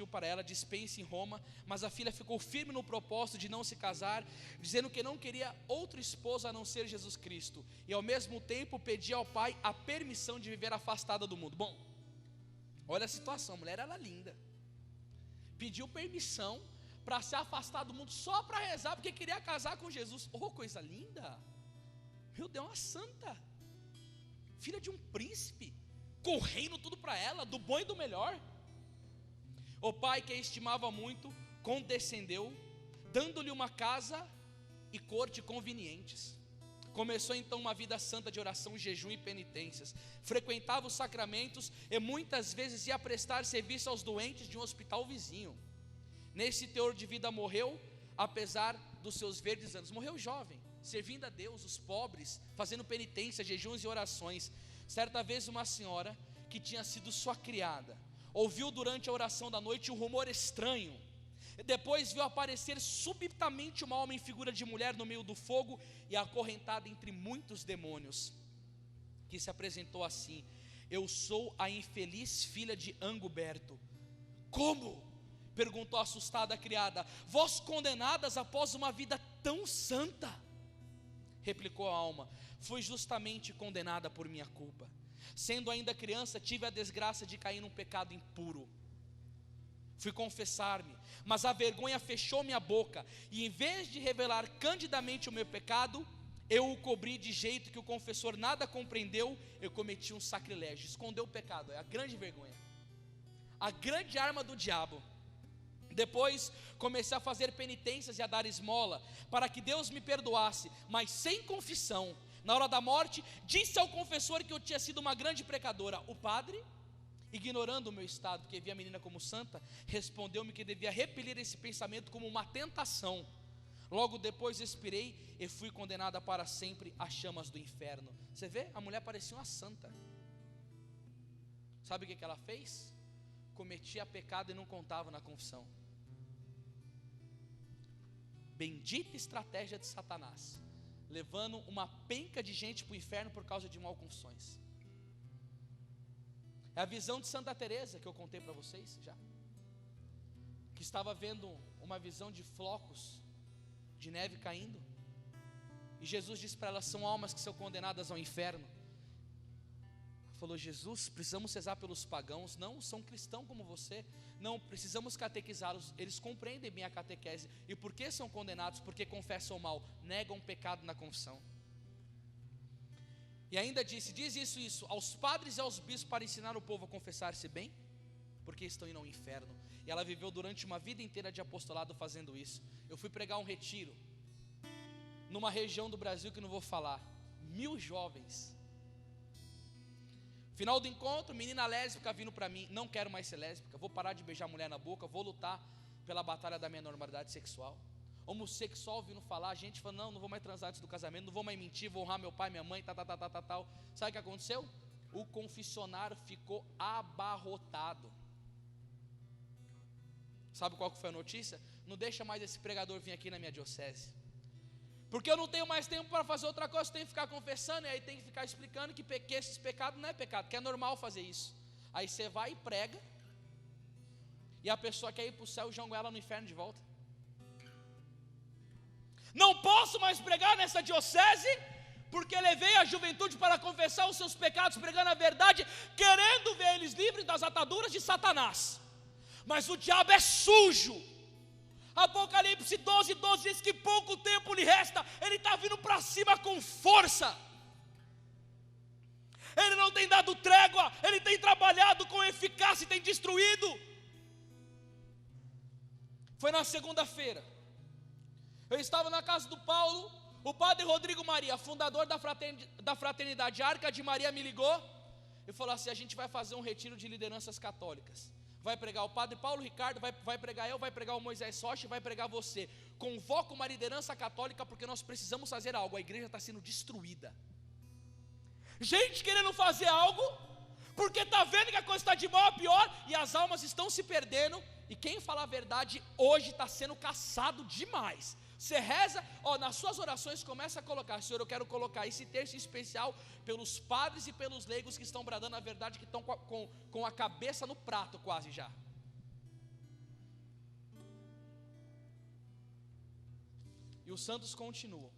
para ela dispensa em Roma, mas a filha ficou firme no propósito de não se casar, dizendo que não queria outro esposo a não ser Jesus Cristo, e ao mesmo tempo pedia ao pai a permissão de viver afastada do mundo. Bom, olha a situação, a mulher era linda, pediu permissão para se afastar do mundo só para rezar, porque queria casar com Jesus. Oh, coisa linda! Meu Deus, uma santa, filha de um príncipe, correndo tudo para ela, do bom e do melhor. O pai, que a estimava muito, condescendeu, dando-lhe uma casa e corte convenientes. Começou então uma vida santa de oração, jejum e penitências. Frequentava os sacramentos e muitas vezes ia prestar serviço aos doentes de um hospital vizinho. Nesse teor de vida morreu, apesar dos seus verdes anos. Morreu jovem, servindo a Deus, os pobres, fazendo penitência, jejuns e orações. Certa vez uma senhora, que tinha sido sua criada, ouviu durante a oração da noite um rumor estranho. Depois viu aparecer subitamente uma alma em figura de mulher no meio do fogo e acorrentada entre muitos demônios, que se apresentou assim: eu sou a infeliz filha de Anguberto. Como? Perguntou assustada a criada. Vós condenadas após uma vida tão santa? Replicou a alma: fui justamente condenada por minha culpa. Sendo ainda criança, tive a desgraça de cair num pecado impuro. Fui confessar-me, mas a vergonha fechou minha boca, e em vez de revelar candidamente o meu pecado, eu o cobri de jeito que o confessor nada compreendeu. Eu cometi um sacrilégio, escondeu o pecado. É a grande vergonha, a grande arma do diabo. Depois comecei a fazer penitências e a dar esmola, para que Deus me perdoasse, mas sem confissão. Na hora da morte, disse ao confessor que eu tinha sido uma grande pecadora. O padre, ignorando o meu estado, porque via a menina como santa, respondeu-me que devia repelir esse pensamento como uma tentação, Logo depois expirei e fui condenada para sempre às chamas do inferno. Você vê? A mulher parecia uma santa. Sabe o que ela fez? Cometia pecado e não contava na confissão. Bendita estratégia de Satanás, levando uma penca de gente para o inferno por causa de mal confissões. É a visão de Santa Teresa que eu contei para vocês já, que estava vendo uma visão de flocos de neve caindo, e Jesus disse para ela: são almas que são condenadas ao inferno. Ela falou: Jesus, precisamos rezar pelos pagãos. Não, são cristãos como você. Não, precisamos catequizá-los. Eles compreendem bem a catequese. E por que são condenados? Porque confessam mal, negam o pecado na confissão. E ainda disse: diz isso aos padres e aos bispos para ensinar o povo a confessar-se bem, porque estão indo ao inferno. E ela viveu durante uma vida inteira de apostolado fazendo isso. Eu fui pregar um retiro numa região do Brasil que não vou falar, 1000 jovens. Final do encontro, menina lésbica vindo para mim: não quero mais ser lésbica, vou parar de beijar mulher na boca, vou lutar pela batalha da minha normalidade sexual. Homossexual vindo falar, gente falando: não vou mais transar antes do casamento, não vou mais mentir, vou honrar meu pai, minha mãe, tal. Sabe o que aconteceu? O confessionário ficou abarrotado. Sabe qual que foi a notícia? Não deixa mais esse pregador vir aqui na minha diocese, porque eu não tenho mais tempo para fazer outra coisa, eu tenho que ficar confessando, e aí tem que ficar explicando que esses pecados não é pecado, que é normal fazer isso. Aí você vai e prega, e a pessoa quer ir para o céu e joga ela no inferno de volta. Não posso mais pregar nessa diocese, porque levei a juventude para confessar os seus pecados, pregando a verdade, querendo ver eles livres das ataduras de Satanás. Mas o diabo é sujo. Apocalipse 12:12 diz que pouco tempo lhe resta. Ele está vindo para cima com força. Ele não tem dado trégua, ele tem trabalhado com eficácia e tem destruído. Foi na segunda-feira, eu estava na casa do Paulo. O padre Rodrigo Maria, fundador da Fraternidade Arca de Maria, me ligou e falou assim: a gente vai fazer um retiro de lideranças católicas. Vai pregar o padre Paulo Ricardo, vai pregar eu, vai pregar o Moisés Rocha, vai pregar você. Convoca uma liderança católica, porque nós precisamos fazer algo. A igreja está sendo destruída. Gente querendo fazer algo, porque está vendo que a coisa está de mal a pior, e as almas estão se perdendo. E quem fala a verdade hoje está sendo caçado demais. Você reza, nas suas orações começa a colocar: Senhor, eu quero colocar esse terço especial pelos padres e pelos leigos que estão bradando a verdade, que estão com a cabeça no prato quase já. E os santos continuam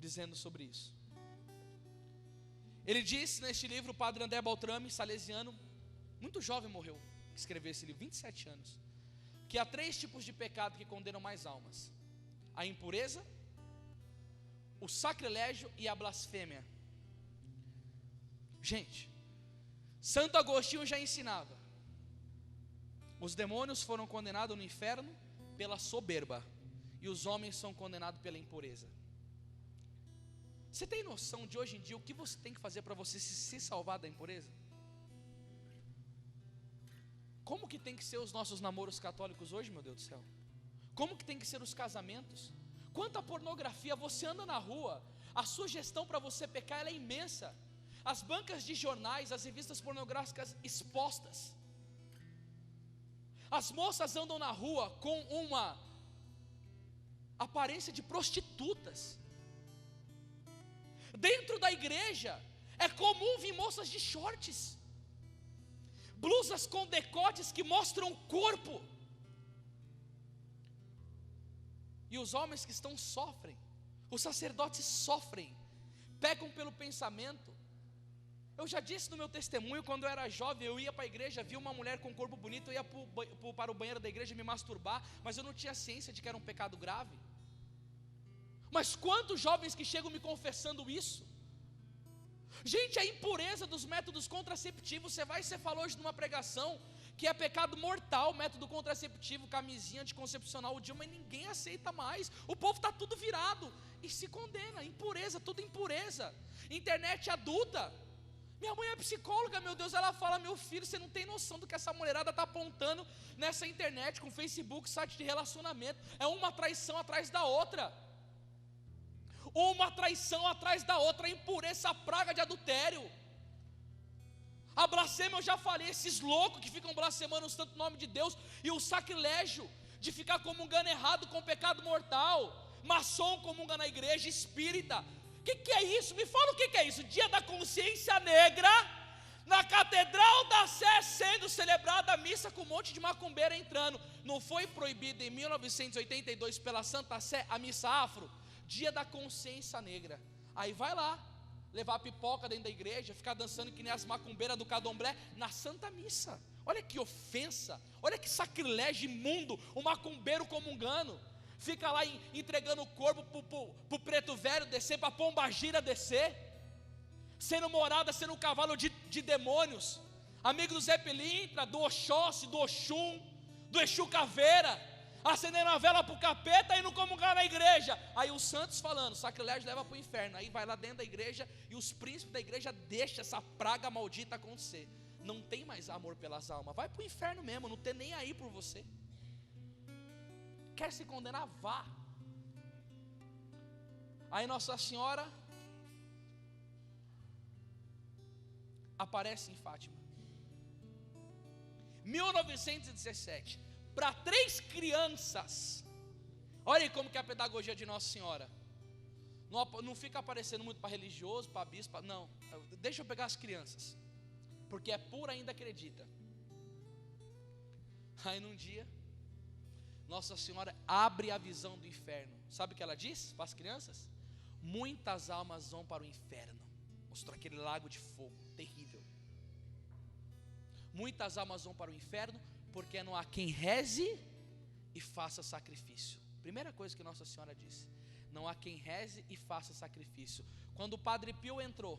dizendo sobre isso. Ele disse neste livro, o padre André Baltrame, salesiano, muito jovem morreu, que escreveu esse livro, 27 anos, que há 3 tipos de pecado que condenam mais almas: a impureza, o sacrilégio e a blasfêmia. Gente, Santo Agostinho já ensinava: os demônios foram condenados no inferno pela soberba, e os homens são condenados pela impureza. Você tem noção de hoje em dia o que você tem que fazer para você se salvar da impureza? Como que tem que ser os nossos namoros católicos hoje, meu Deus do céu? Como que tem que ser os casamentos? Quanta pornografia! Você anda na rua, a sugestão para você pecar ela é imensa. As bancas de jornais, as revistas pornográficas expostas. As moças andam na rua com uma aparência de prostitutas. Dentro da igreja é comum vir moças de shorts, blusas com decotes que mostram o corpo. E os homens cristãos sofrem, os sacerdotes sofrem, pecam pelo pensamento. Eu já disse no meu testemunho, quando eu era jovem, eu ia para a igreja, via uma mulher com um corpo bonito, eu ia para o banheiro da igreja me masturbar, mas eu não tinha ciência de que era um pecado grave. Mas quantos jovens que chegam me confessando isso? Gente, a impureza dos métodos contraceptivos. Você falou hoje numa pregação que é pecado mortal, método contraceptivo, camisinha anticoncepcional, o dia, mas ninguém aceita mais. O povo está tudo virado e se condena. Impureza, tudo impureza. Internet adulta. Minha mãe é psicóloga, meu Deus. Ela fala: meu filho, você não tem noção do que essa mulherada está apontando nessa internet, com Facebook, site de relacionamento. É uma traição atrás da outra. Uma traição atrás da outra. A impureza, a praga de adultério. A blasfêmia, eu já falei, esses loucos que ficam blasfemando o santo nome de Deus. E o sacrilégio de ficar comungando errado com pecado mortal. Maçom comunga na igreja, espírita. O que é isso? Me fala o que é isso. Dia da consciência negra, na Catedral da Sé sendo celebrada a missa com um monte de macumbeira entrando. Não foi proibido em 1982 pela Santa Sé a missa afro? Dia da consciência negra. Aí vai lá, levar pipoca dentro da igreja, ficar dançando que nem as macumbeiras do candomblé na Santa Missa. Olha que ofensa, olha que sacrilégio imundo, o macumbeiro comungando. Fica lá entregando o corpo para o preto velho descer, para a pombagira descer, sendo morada, sendo um cavalo de demônios, amigo do Zé Pilintra, do Oxóssi, do Oxum, do Exu Caveira, acendendo a vela para o capeta e não comungar na igreja. Aí os santos falando, sacrilégio leva para o inferno. Aí vai lá dentro da igreja e os príncipes da igreja deixam essa praga maldita acontecer. Não tem mais amor pelas almas, vai para o inferno mesmo, não tem nem aí por você. Quer se condenar? Vá. Aí Nossa Senhora aparece em Fátima, 1917, para 3 crianças. Olha aí como que é a pedagogia de Nossa Senhora. Não fica aparecendo muito para religioso, para bispo, não. Deixa eu pegar as crianças, porque é pura, ainda acredita. Aí num dia, Nossa Senhora abre a visão do inferno. Sabe o que ela diz para as crianças? Muitas almas vão para o inferno. Mostrou aquele lago de fogo terrível. Muitas almas vão para o inferno, porque não há quem reze e faça sacrifício. Primeira coisa que Nossa Senhora disse: não há quem reze e faça sacrifício. Quando o Padre Pio entrou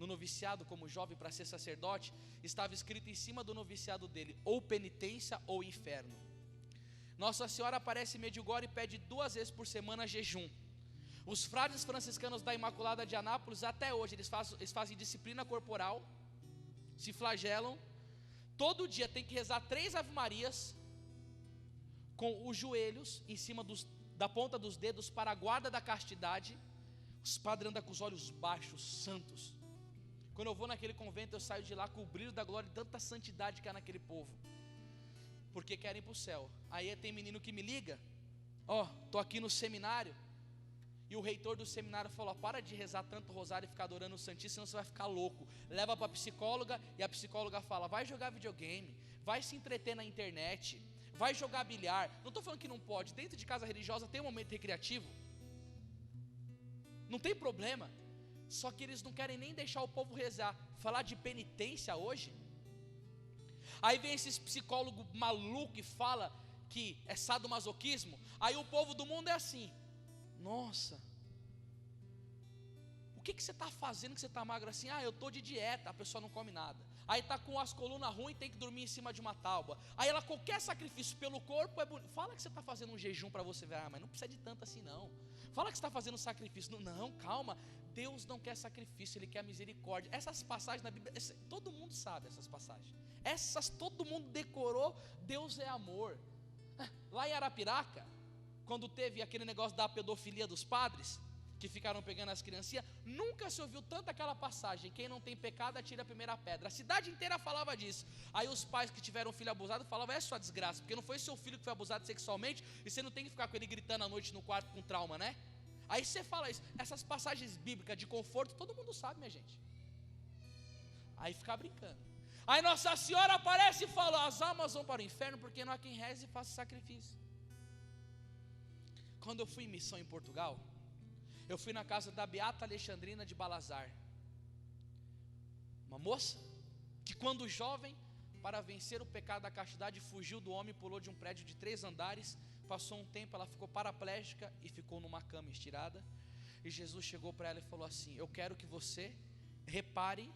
no noviciado como jovem para ser sacerdote, estava escrito em cima do noviciado dele: ou penitência ou inferno. Nossa Senhora aparece em Medjugorje e pede 2 vezes por semana jejum. Os frades franciscanos da Imaculada de Anápolis, até hoje, eles fazem disciplina corporal, se flagelam, todo dia tem que rezar 3 Ave Marias, com os joelhos em cima da ponta dos dedos, para a guarda da castidade. Os padres andam com os olhos baixos, santos. Quando eu vou naquele convento, eu saio de lá com o brilho da glória e tanta santidade que há naquele povo, porque querem ir para o céu. Aí tem menino que me liga: estou aqui no seminário, e o reitor do seminário falou: para de rezar tanto rosário e ficar adorando o Santíssimo, senão você vai ficar louco. Leva para a psicóloga, e a psicóloga fala: vai jogar videogame, vai se entreter na internet, vai jogar bilhar. Não estou falando que não pode, dentro de casa religiosa tem um momento recreativo, não tem problema. Só que eles não querem nem deixar o povo rezar. Falar de penitência hoje. Aí vem esses psicólogos malucos que fala que é sadomasoquismo. Aí o povo do mundo é assim: nossa, o que você está fazendo que você está magro assim? Eu estou de dieta. A pessoa não come nada. Aí está com as colunas ruins e tem que dormir em cima de uma tábua. Aí ela, qualquer sacrifício pelo corpo é bonito. Fala que você está fazendo um jejum para você ver. Mas não precisa de tanto assim não. Fala que você está fazendo sacrifício. Não, calma. Deus não quer sacrifício, Ele quer misericórdia. Essas passagens na Bíblia, todo mundo sabe essas passagens. Todo mundo decorou. Deus é amor. Lá em Arapiraca, quando teve aquele negócio da pedofilia dos padres, que ficaram pegando as criancinhas, nunca se ouviu tanto aquela passagem: quem não tem pecado atira a primeira pedra. A cidade inteira falava disso. Aí os pais que tiveram filho abusado falavam: é sua desgraça, porque não foi seu filho que foi abusado sexualmente, e você não tem que ficar com ele gritando à noite no quarto com trauma, né? Aí você fala isso. Essas passagens bíblicas de conforto, todo mundo sabe, minha gente. Aí fica brincando. Aí Nossa Senhora aparece e fala: as almas vão para o inferno, porque não há quem reze e faça sacrifício. Quando eu fui em missão em Portugal, eu fui na casa da Beata Alexandrina de Balazar, uma moça que, quando jovem, para vencer o pecado da castidade, fugiu do homem, pulou de um prédio de 3 andares. Passou um tempo, ela ficou paraplégica e ficou numa cama estirada. E Jesus chegou para ela e falou assim: eu quero que você repare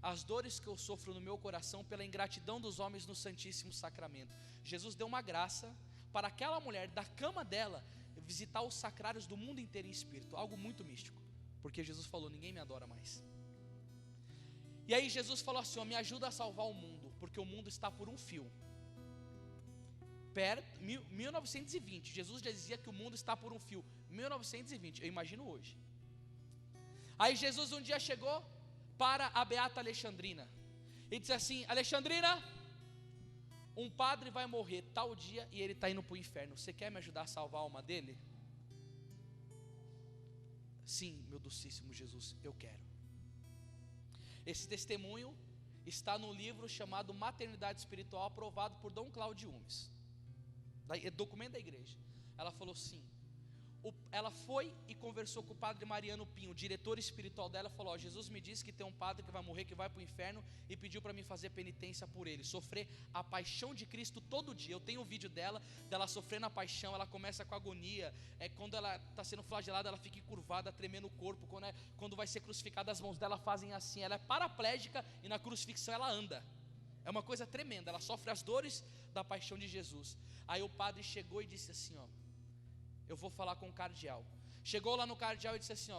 as dores que eu sofro no meu coração pela ingratidão dos homens no Santíssimo Sacramento. Jesus deu uma graça para aquela mulher, da cama dela, visitar os sacrários do mundo inteiro em espírito. Algo muito místico, porque Jesus falou: ninguém me adora mais. E aí Jesus falou assim: me ajuda a salvar o mundo, porque o mundo está por um fio. 1920, Jesus já dizia que o mundo está por um fio. 1920, eu imagino hoje. Aí Jesus um dia chegou para a beata Alexandrina e disse assim: Alexandrina, um padre vai morrer tal dia e ele está indo para o inferno. Você quer me ajudar a salvar a alma dele? Sim, meu docíssimo Jesus, eu quero. Esse testemunho está num livro chamado Maternidade Espiritual, aprovado por Dom Cláudio Umes, documento da igreja. Ela falou sim. Ela foi e conversou com o padre Mariano Pinho, o diretor espiritual dela. Falou: Jesus me disse que tem um padre que vai morrer, que vai para o inferno, e pediu para mim fazer penitência por ele, sofrer a paixão de Cristo todo dia. Eu tenho um vídeo dela sofrendo a paixão. Ela começa com agonia, quando ela está sendo flagelada, ela fica encurvada, tremendo o corpo. Quando vai ser crucificada, as mãos dela fazem assim. Ela é paraplégica e na crucifixão ela anda. É uma coisa tremenda, ela sofre as dores da paixão de Jesus. Aí o padre chegou e disse assim: eu vou falar com o cardeal. Chegou lá no cardeal e disse assim: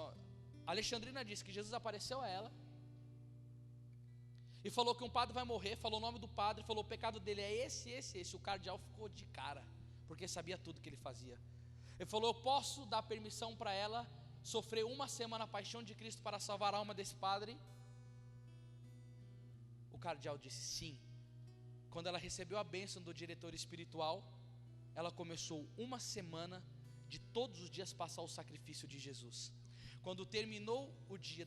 Alexandrina disse que Jesus apareceu a ela e falou que um padre vai morrer. Falou o nome do padre, falou o pecado dele é esse. O cardeal ficou de cara, porque sabia tudo que ele fazia. Ele falou: eu posso dar permissão para ela sofrer uma semana a paixão de Cristo para salvar a alma desse padre? O cardeal disse sim. Quando ela recebeu a bênção do diretor espiritual, ela começou uma semana de todos os dias passar o sacrifício de Jesus. Quando terminou o dia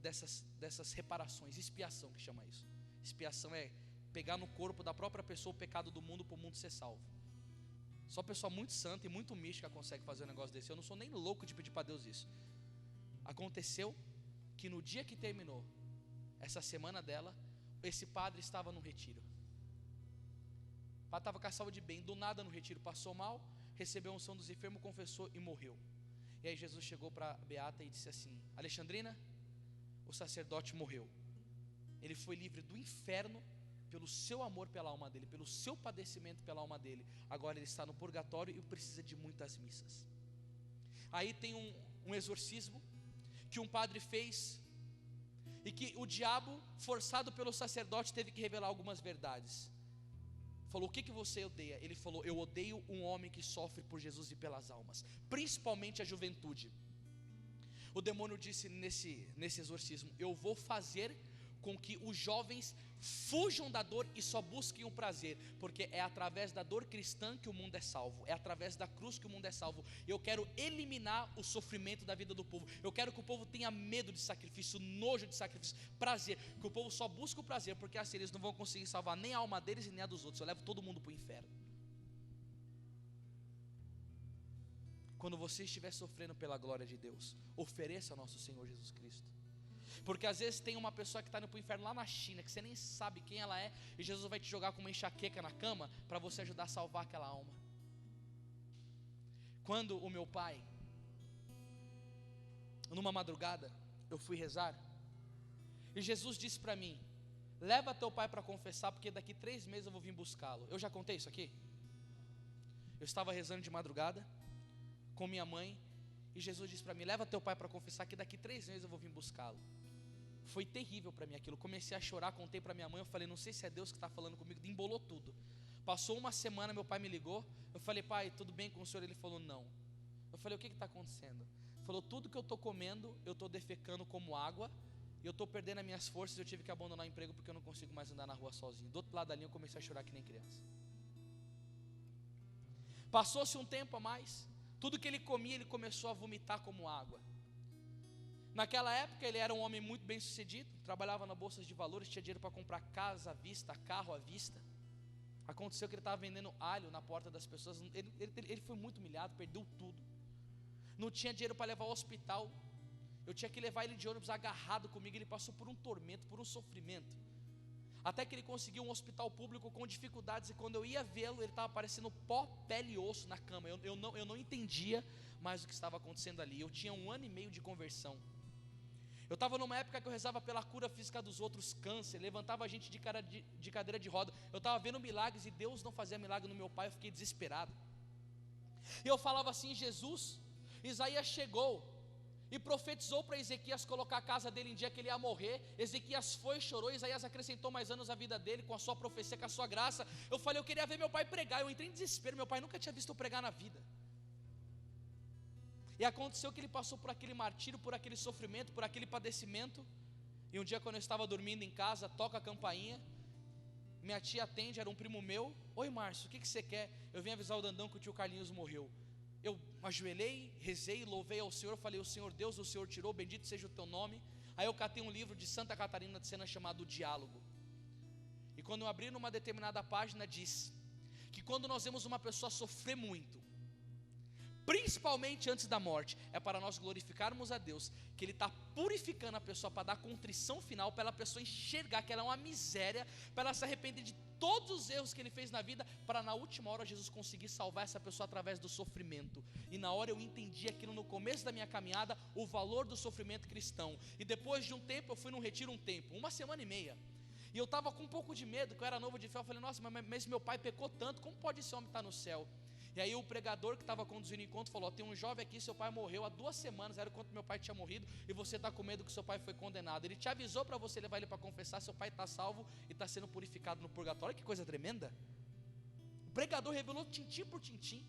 dessas reparações, expiação que chama isso. Expiação é pegar no corpo da própria pessoa o pecado do mundo para o mundo ser salvo. Só pessoa muito santa e muito mística consegue fazer um negócio desse. Eu não sou nem louco de pedir para Deus isso. Aconteceu que no dia que terminou essa semana dela, esse padre estava no retiro. O padre estava com a saúde bem, do nada no retiro passou mal, recebeu a unção dos enfermos, confessou e morreu. E aí Jesus chegou para Beata e disse assim: Alexandrina, o sacerdote morreu. Ele foi livre do inferno pelo seu amor pela alma dele, pelo seu padecimento pela alma dele. Agora ele está no purgatório e precisa de muitas missas. Aí tem um exorcismo que um padre fez, e que o diabo, forçado pelo sacerdote, teve que revelar algumas verdades. Falou: o que você odeia? Ele falou: eu odeio um homem que sofre por Jesus e pelas almas, principalmente a juventude. O demônio disse nesse exorcismo: eu vou fazer com que os jovens fujam da dor e só busquem o prazer, porque é através da dor cristã que o mundo é salvo, é através da cruz que o mundo é salvo. Eu quero eliminar o sofrimento da vida do povo. Eu quero que o povo tenha medo de sacrifício, nojo de sacrifício, prazer, que o povo só busque o prazer, porque assim eles não vão conseguir salvar nem a alma deles e nem a dos outros. Eu levo todo mundo para o inferno. Quando você estiver sofrendo pela glória de Deus, ofereça ao nosso Senhor Jesus Cristo. Porque às vezes tem uma pessoa que está indo para o inferno lá na China, que você nem sabe quem ela é, e Jesus vai te jogar com uma enxaqueca na cama para você ajudar a salvar aquela alma. Quando o meu pai, numa madrugada, eu fui rezar, e Jesus disse para mim: leva teu pai para confessar, porque daqui 3 meses eu vou vir buscá-lo. Eu já contei isso aqui? Eu estava rezando de madrugada com minha mãe, e Jesus disse para mim: leva teu pai para confessar, que daqui 3 meses eu vou vir buscá-lo. Foi terrível para mim aquilo. Comecei a chorar, contei para minha mãe. Eu falei: não sei se é Deus que está falando comigo. Embolou tudo. Passou uma semana, meu pai me ligou. Eu falei: pai, tudo bem com o senhor? Ele falou: não. Eu falei: o que está acontecendo? Ele falou: tudo que eu estou comendo, eu estou defecando como água, e eu estou perdendo as minhas forças. Eu tive que abandonar o emprego porque eu não consigo mais andar na rua sozinho. Do outro lado da linha eu comecei a chorar que nem criança. Passou-se um tempo a mais. Tudo que ele comia, ele começou a vomitar como água. Naquela época ele era um homem muito bem sucedido, trabalhava na bolsa de valores, tinha dinheiro para comprar casa à vista, carro à vista. Aconteceu que ele estava vendendo alho na porta das pessoas. Ele foi muito humilhado, perdeu tudo. Não tinha dinheiro para levar ao hospital. Eu tinha que levar ele de ônibus agarrado comigo. Ele passou por um tormento, por um sofrimento, até que ele conseguiu um hospital público com dificuldades. E quando eu ia vê-lo, ele estava parecendo pó, pele e osso na cama. Eu não entendia mais o que estava acontecendo ali. Eu tinha 1 ano e meio de conversão. Eu estava numa época que eu rezava pela cura física dos outros, câncer, levantava a gente de cadeira de roda. Eu estava vendo milagres e Deus não fazia milagre no meu pai. Eu fiquei desesperado. E eu falava assim: Jesus, Isaías chegou e profetizou para Ezequias colocar a casa dele em dia que ele ia morrer. Ezequias foi, chorou, Isaías acrescentou mais anos à vida dele, com a sua profecia, com a sua graça. Eu falei, eu queria ver meu pai pregar, eu entrei em desespero, meu pai nunca tinha visto eu pregar na vida. E aconteceu que ele passou por aquele martírio, por aquele sofrimento, por aquele padecimento. E um dia quando eu estava dormindo em casa, toca a campainha, minha tia atende, era um primo meu. Oi Márcio, o que você quer? Eu vim avisar o Dandão que o tio Carlinhos morreu. Eu ajoelhei, rezei, louvei ao Senhor, falei, o Senhor Deus, o Senhor tirou, bendito seja o teu nome. Aí eu catei um livro de Santa Catarina de Sena chamado O Diálogo. E quando eu abri numa determinada página, diz que quando nós vemos uma pessoa sofrer muito, principalmente antes da morte, é para nós glorificarmos a Deus, que Ele está purificando a pessoa para dar contrição final, para a pessoa enxergar que ela é uma miséria, para ela se arrepender de todos os erros que ele fez na vida, para na última hora Jesus conseguir salvar essa pessoa através do sofrimento. E na hora eu entendi aquilo no começo da minha caminhada, o valor do sofrimento cristão. E depois de um tempo, eu fui num retiro uma semana e meia, e eu estava com um pouco de medo, que eu era novo de fé. Eu falei, nossa, mas meu pai pecou tanto, como pode esse homem estar no céu? E aí o pregador que estava conduzindo o encontro falou, tem um jovem aqui, seu pai morreu há 2 semanas, era quando meu pai tinha morrido, e você está com medo que seu pai foi condenado. Ele te avisou para você levar ele para confessar, seu pai está salvo e está sendo purificado no purgatório. Olha que coisa tremenda. O pregador revelou tintim por tintim,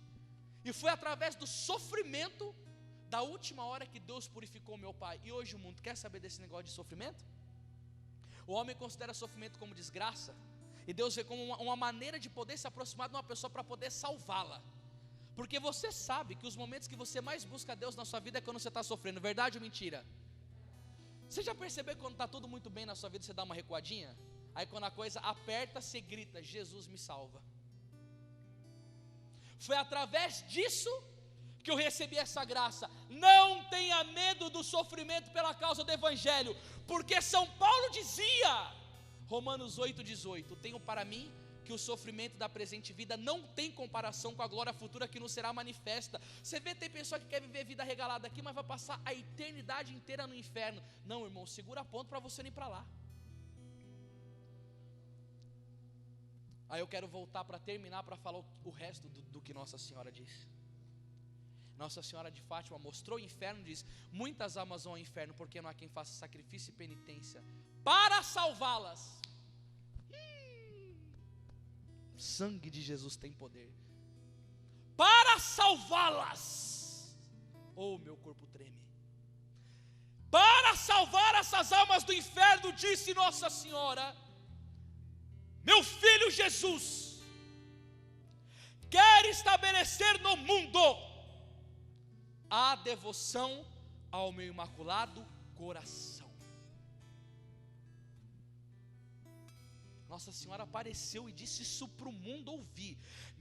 e foi através do sofrimento da última hora que Deus purificou meu pai. E hoje o mundo quer saber desse negócio de sofrimento? O homem considera sofrimento como desgraça, e Deus vê como uma maneira de poder se aproximar de uma pessoa para poder salvá-la. Porque você sabe que os momentos que você mais busca a Deus na sua vida é quando você está sofrendo, verdade ou mentira? Você já percebeu que quando está tudo muito bem na sua vida, você dá uma recuadinha? Aí quando a coisa aperta, você grita, Jesus me salva. Foi através disso que eu recebi essa graça. Não tenha medo do sofrimento pela causa do Evangelho, porque São Paulo dizia, Romanos 8,18, tenho para mim que o sofrimento da presente vida não tem comparação com a glória futura que nos será manifesta. Você vê, tem pessoa que quer viver vida regalada aqui, mas vai passar a eternidade inteira no inferno. Não, irmão, segura a ponta para você não ir para lá. Aí eu quero voltar para terminar, para falar o resto do que Nossa Senhora disse. Nossa Senhora de Fátima mostrou o inferno, diz, muitas almas vão ao inferno, porque não há quem faça sacrifício e penitência para salvá-las. O sangue de Jesus tem poder para salvá-las. Oh, meu corpo treme. Para salvar essas almas do inferno, disse Nossa Senhora, meu filho Jesus quer estabelecer no mundo a devoção ao meu imaculado coração. Nossa Senhora apareceu e disse isso para o mundo ouvir.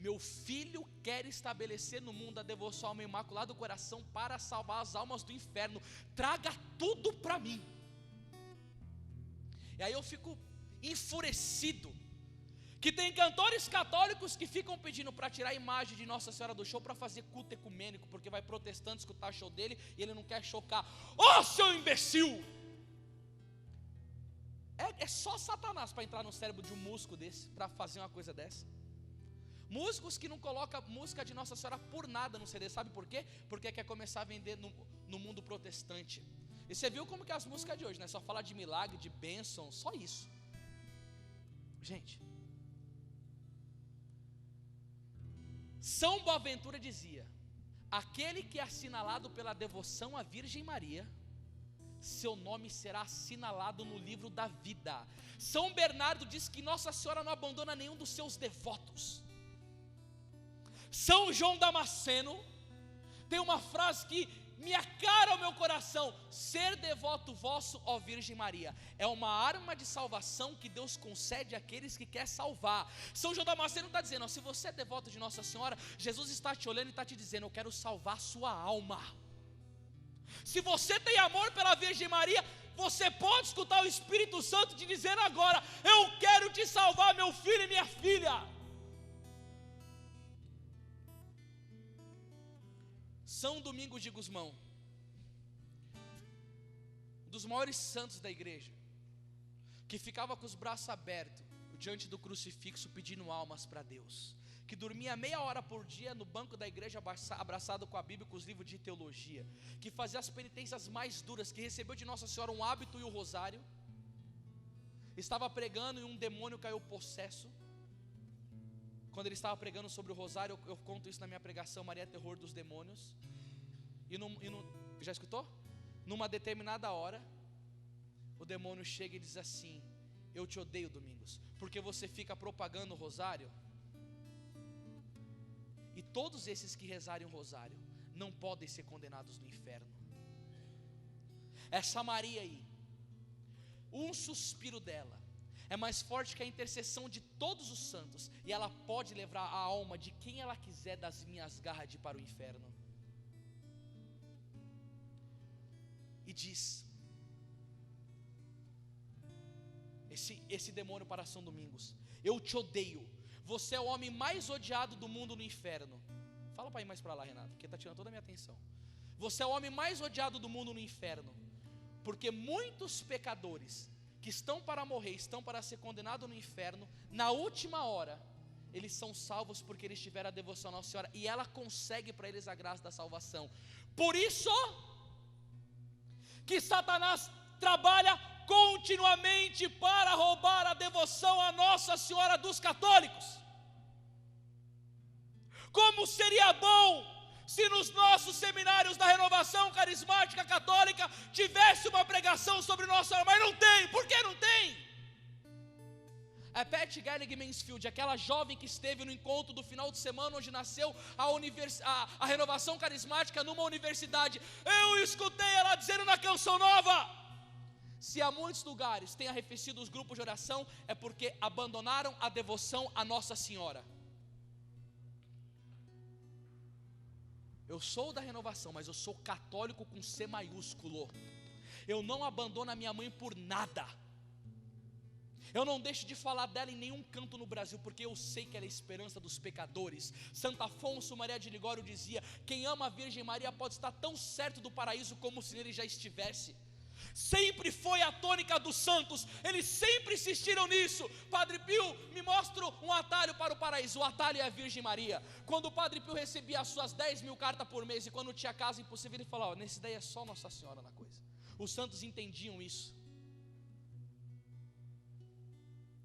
Meu filho quer estabelecer no mundo a devoção ao meu imaculado coração para salvar as almas do inferno. Traga tudo para mim. E aí eu fico enfurecido que tem cantores católicos que ficam pedindo para tirar a imagem de Nossa Senhora do show para fazer culto ecumênico, porque vai protestante escutar o show dele e ele não quer chocar. Ô seu imbecil! É só Satanás para entrar no cérebro de um músico desse, para fazer uma coisa dessa. Músicos que não colocam música de Nossa Senhora por nada no CD, sabe por quê? Porque quer começar a vender no mundo protestante. E você viu como que é as músicas de hoje, né? Só fala de milagre, de bênção, só isso. Gente, São Boaventura dizia, aquele que é assinalado pela devoção à Virgem Maria, seu nome será assinalado no livro da vida. São Bernardo diz que Nossa Senhora não abandona nenhum dos seus devotos. São João Damasceno tem uma frase que me acara ao meu coração: ser devoto vosso, ó Virgem Maria, é uma arma de salvação que Deus concede àqueles que quer salvar. São João Damasceno está dizendo, ó, se você é devoto de Nossa Senhora, Jesus está te olhando e está te dizendo, eu quero salvar sua alma. Se você tem amor pela Virgem Maria, você pode escutar o Espírito Santo te dizendo agora, eu quero te salvar, meu filho e minha filha. São Domingos de Gusmão, um dos maiores santos da igreja, que ficava com os braços abertos diante do crucifixo pedindo almas para Deus. que dormia meia hora por dia no banco da igreja, abraçado com a Bíblia e com os livros de teologia, que fazia as penitências mais duras, que recebeu de Nossa Senhora um hábito e o rosário, estava pregando e um demônio caiu possesso. Quando ele estava pregando sobre o rosário, eu conto isso na minha pregação, Maria é terror dos demônios. Já escutou? Numa determinada hora, o demônio chega e diz assim: eu te odeio, Domingos, porque você fica propagando o rosário. E todos esses que rezarem o rosário não podem ser condenados no inferno. Essa Maria aí, um suspiro dela é mais forte que a intercessão de todos os santos, e ela pode levar a alma de quem ela quiser das minhas garras de ir para o inferno. E diz, esse demônio para São Domingos: eu te odeio, você é o homem mais odiado do mundo no inferno. Fala para ir mais para lá, Renato, porque está tirando toda a minha atenção. Você é o homem mais odiado do mundo no inferno, porque muitos pecadores que estão para morrer, estão para ser condenados no inferno, na última hora, eles são salvos porque eles tiveram a devoção a Nossa Senhora, e ela consegue para eles a graça da salvação. Por isso que Satanás trabalha continuamente para roubar a devoção a Nossa Senhora dos católicos. Como seria bom se nos nossos seminários da Renovação Carismática Católica tivesse uma pregação sobre Nossa Senhora, mas não tem. Por que não tem? A Pat Gallic Mansfield, aquela jovem que esteve no encontro do final de semana, onde nasceu a Renovação Carismática numa universidade, eu escutei ela dizendo na Canção Nova: se há muitos lugares têm arrefecido os grupos de oração, é porque abandonaram a devoção a Nossa Senhora. Eu sou da Renovação, mas eu sou católico com C maiúsculo. Eu não abandono a minha mãe por nada. Eu não deixo de falar dela em nenhum canto no Brasil, porque eu sei que ela é a esperança dos pecadores. Santo Afonso Maria de Ligório dizia: quem ama a Virgem Maria pode estar tão certo do paraíso como se nele já estivesse. Sempre foi a tônica dos santos, eles sempre insistiram nisso. Padre Pio, me mostra um atalho para o paraíso. O atalho é a Virgem Maria. Quando o Padre Pio recebia as suas 10.000 cartas por mês, e quando tinha casa impossível, ele falava: nesse daí é só Nossa Senhora na coisa. Os santos entendiam isso.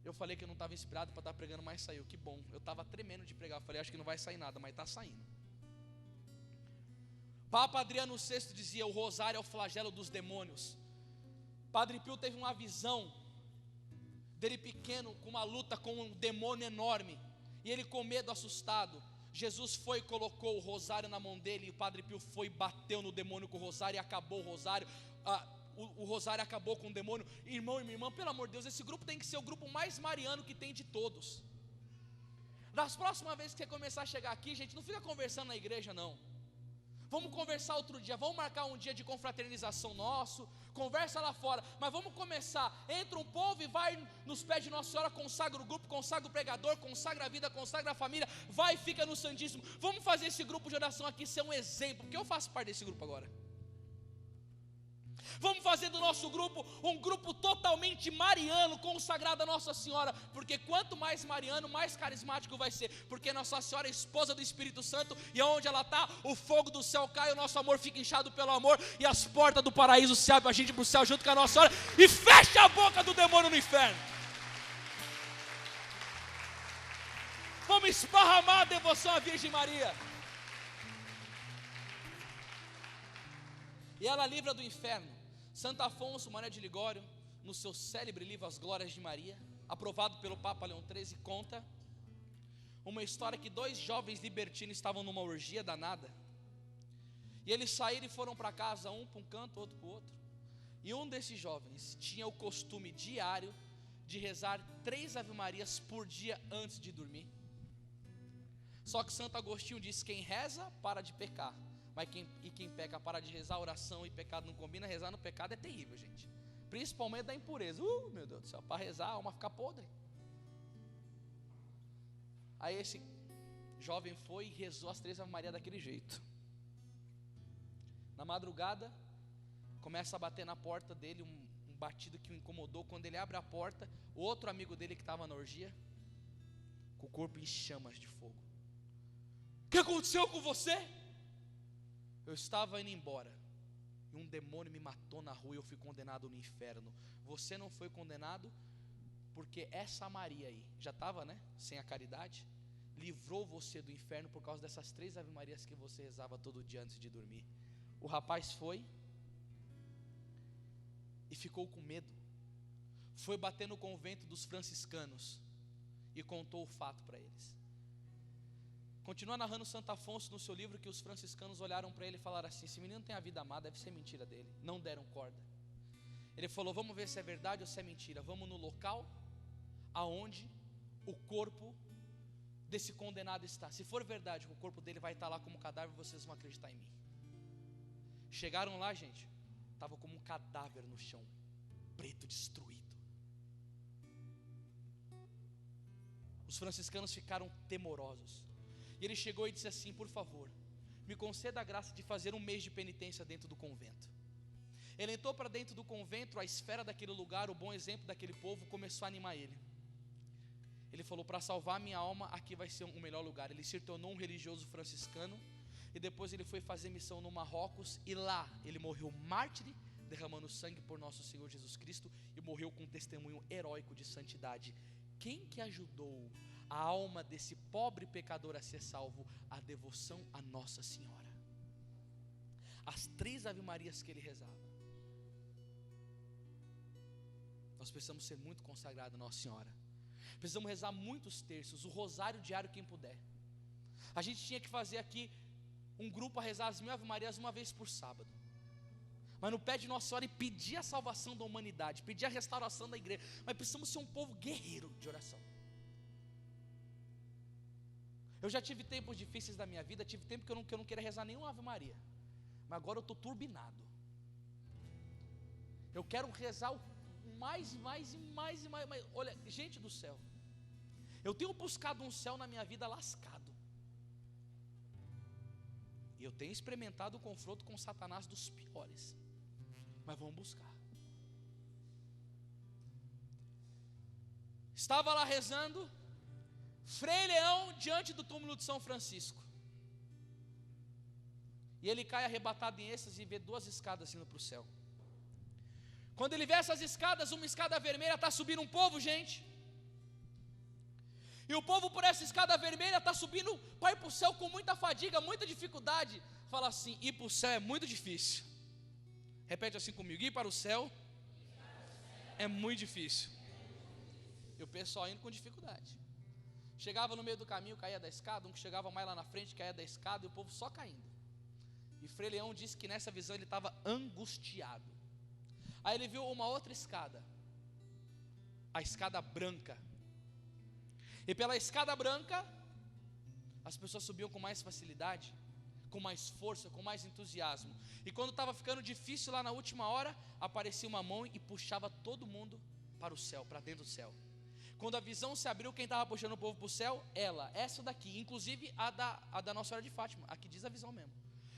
Eu falei que eu não estava inspirado para estar pregando, mas saiu, que bom. Eu estava tremendo de pregar, eu falei: acho que não vai sair nada, mas está saindo. Papa Adriano VI dizia: o rosário é o flagelo dos demônios. Padre Pio teve uma visão dele pequeno, com uma luta com um demônio enorme, e ele com medo, assustado. Jesus foi e colocou o rosário na mão dele, e o Padre Pio foi e bateu no demônio com o rosário, e acabou o rosário. O rosário acabou com o demônio. Irmão e minha irmã, pelo amor de Deus, esse grupo tem que ser o grupo mais mariano que tem de todos. Das próximas vezes que você começar a chegar aqui, gente, não fica conversando na igreja não. Vamos conversar outro dia, vamos marcar um dia de confraternização nosso, conversa lá fora, mas vamos começar, entra um povo e vai nos pés de Nossa Senhora, consagra o grupo, consagra o pregador, consagra a vida, consagra a família, vai e fica no Santíssimo. Vamos fazer esse grupo de oração aqui ser um exemplo, porque eu faço parte desse grupo agora. Vamos fazer do nosso grupo um grupo totalmente mariano, consagrado a Nossa Senhora, porque quanto mais mariano, mais carismático vai ser, porque Nossa Senhora é esposa do Espírito Santo, e onde ela está, o fogo do céu cai, o nosso amor fica inchado pelo amor, e as portas do paraíso se abrem a gente para o céu junto com a Nossa Senhora, e fecha a boca do demônio no inferno. Vamos esparramar a devoção à Virgem Maria, e ela livra do inferno. Santo Afonso Maria de Ligório, no seu célebre livro As Glórias de Maria, aprovado pelo Papa Leão XIII, conta uma história que 2 jovens libertinos estavam numa orgia danada, e eles saíram e foram para casa, um para um canto, outro para o outro, e um desses jovens tinha o costume diário de rezar 3 Ave Marias por dia antes de dormir. Só que Santo Agostinho diz: quem reza para de pecar, mas quem peca para de rezar. Oração e pecado não combina. Rezar no pecado é terrível, gente, principalmente da impureza. Meu Deus do céu, para rezar a alma fica podre. Aí esse jovem foi e rezou as 3 Ave Maria daquele jeito. Na madrugada começa a bater na porta dele um batido que o incomodou. Quando ele abre a porta, outro amigo dele que estava na orgia, com o corpo em chamas de fogo. O que aconteceu com você? Eu estava indo embora e um demônio me matou na rua e eu fui condenado no inferno. Você não foi condenado porque essa Maria aí, já estava, né, sem a caridade, livrou você do inferno por causa dessas 3 Ave Marias que você rezava todo dia antes de dormir. O rapaz foi e ficou com medo. Foi bater no convento dos franciscanos e contou o fato para eles. Continua narrando Santo Afonso no seu livro que os franciscanos olharam para ele e falaram assim: esse menino tem a vida amada, deve ser mentira dele. Não deram corda. Ele falou: vamos ver se é verdade ou se é mentira. Vamos no local aonde o corpo desse condenado está. Se for verdade que o corpo dele vai estar lá como cadáver, vocês vão acreditar em mim. Chegaram lá, gente, estava como um cadáver no chão, preto, destruído. Os franciscanos ficaram temorosos. E ele chegou e disse assim: por favor, me conceda a graça de fazer 1 mês de penitência dentro do convento. Ele entrou para dentro do convento, a esfera daquele lugar, o bom exemplo daquele povo começou a animar ele. Ele falou: para salvar minha alma, aqui vai ser o melhor lugar. Ele se tornou um religioso franciscano. E depois ele foi fazer missão no Marrocos. E lá ele morreu mártir, derramando sangue por nosso Senhor Jesus Cristo. E morreu com um testemunho heróico de santidade. Quem que ajudou a alma desse pobre pecador a ser salvo? A devoção a Nossa Senhora. As 3 Ave Marias que ele rezava. Nós precisamos ser muito consagrados a Nossa Senhora. Precisamos rezar muitos terços, o rosário diário quem puder. A gente tinha que fazer aqui um grupo a rezar as 1000 Ave Marias uma vez por sábado. Mas no pé de Nossa Senhora e pedir a salvação da humanidade, pedir a restauração da igreja. Mas precisamos ser um povo guerreiro de oração. Eu já tive tempos difíceis da minha vida, tive tempo que eu não queria rezar nenhuma Ave Maria. Mas agora eu estou turbinado. Eu quero rezar mais. Olha, gente do céu, eu tenho buscado um céu na minha vida lascado. E eu tenho experimentado o confronto com Satanás dos piores. Mas vamos buscar. Estava lá rezando Frei Leão diante do túmulo de São Francisco. E ele cai arrebatado em êxtase e vê 2 escadas indo para o céu. Quando ele vê essas escadas, uma escada vermelha, está subindo um povo, gente. E o povo por essa escada vermelha está subindo para ir para o céu com muita fadiga, muita dificuldade. Fala assim: ir para o céu é muito difícil. Repete assim comigo: ir para o céu é muito difícil. E o pessoal indo com dificuldade. Chegava no meio do caminho, caía da escada. Um que chegava mais lá na frente, caía da escada. E o povo só caindo. E Frei Leão disse que nessa visão ele estava angustiado. Aí ele viu uma outra escada, a escada branca. E pela escada branca as pessoas subiam com mais facilidade, com mais força, com mais entusiasmo. E quando estava ficando difícil lá na última hora, aparecia uma mão e puxava todo mundo para o céu, para dentro do céu. Quando a visão se abriu, quem estava puxando o povo para o céu? Ela, essa daqui, inclusive a da Nossa Senhora de Fátima. Aqui diz a visão mesmo.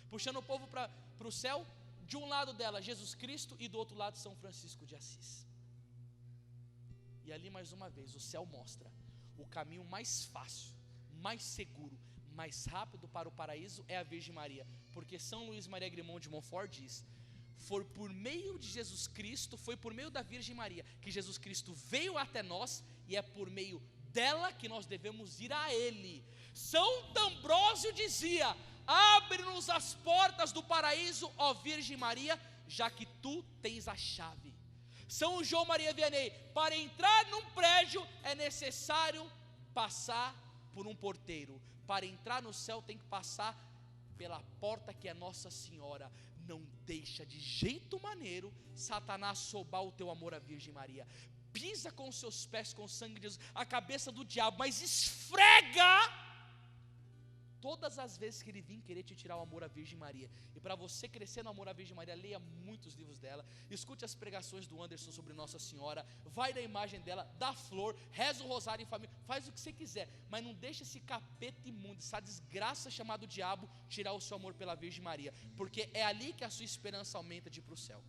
Puxando o povo para o céu. De um lado dela Jesus Cristo e do outro lado São Francisco de Assis. E ali mais uma vez o céu mostra o caminho mais fácil, mais seguro, mais rápido para o paraíso é a Virgem Maria. Porque São Luís Maria Grimond de Montfort diz: foi por meio de Jesus Cristo, foi por meio da Virgem Maria que Jesus Cristo veio até nós, e é por meio dela que nós devemos ir a Ele. São Ambrósio dizia: abre-nos as portas do paraíso, ó Virgem Maria, já que tu tens a chave. São João Maria Vianney: para entrar num prédio é necessário passar por um porteiro. Para entrar no céu tem que passar pela porta que é Nossa Senhora. Não deixa de jeito maneiro Satanás soubar o teu amor à Virgem Maria. Pisa com seus pés com o sangue de Jesus a cabeça do diabo, mas esfrega todas as vezes que ele vir querer te tirar o amor à Virgem Maria. E para você crescer no amor à Virgem Maria, leia muitos livros dela, escute as pregações do Anderson sobre Nossa Senhora, vai na imagem dela, dá flor, reza o rosário em família, faz o que você quiser, mas não deixa esse capeta imundo, essa desgraça chamada diabo, tirar o seu amor pela Virgem Maria, porque é ali que a sua esperança aumenta de ir para o céu.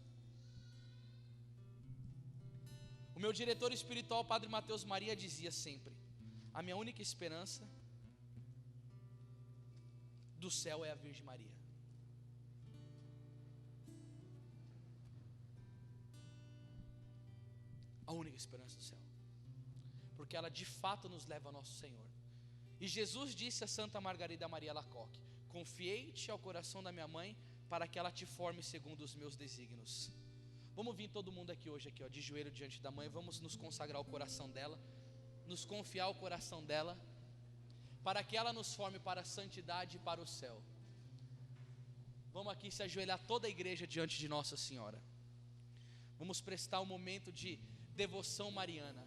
O meu diretor espiritual, Padre Mateus Maria, dizia sempre: a minha única esperança do céu é a Virgem Maria. A única esperança do céu, porque ela de fato nos leva ao nosso Senhor. E Jesus disse a Santa Margarida Maria Alacoque: confiei-te ao coração da minha mãe, para que ela te forme segundo os meus desígnios. Vamos vir todo mundo aqui hoje, aqui, ó, de joelho diante da mãe. Vamos nos consagrar ao coração dela, nos confiar ao coração dela, para que ela nos forme para a santidade e para o céu. Vamos aqui se ajoelhar toda a igreja diante de Nossa Senhora. Vamos prestar um momento de devoção mariana.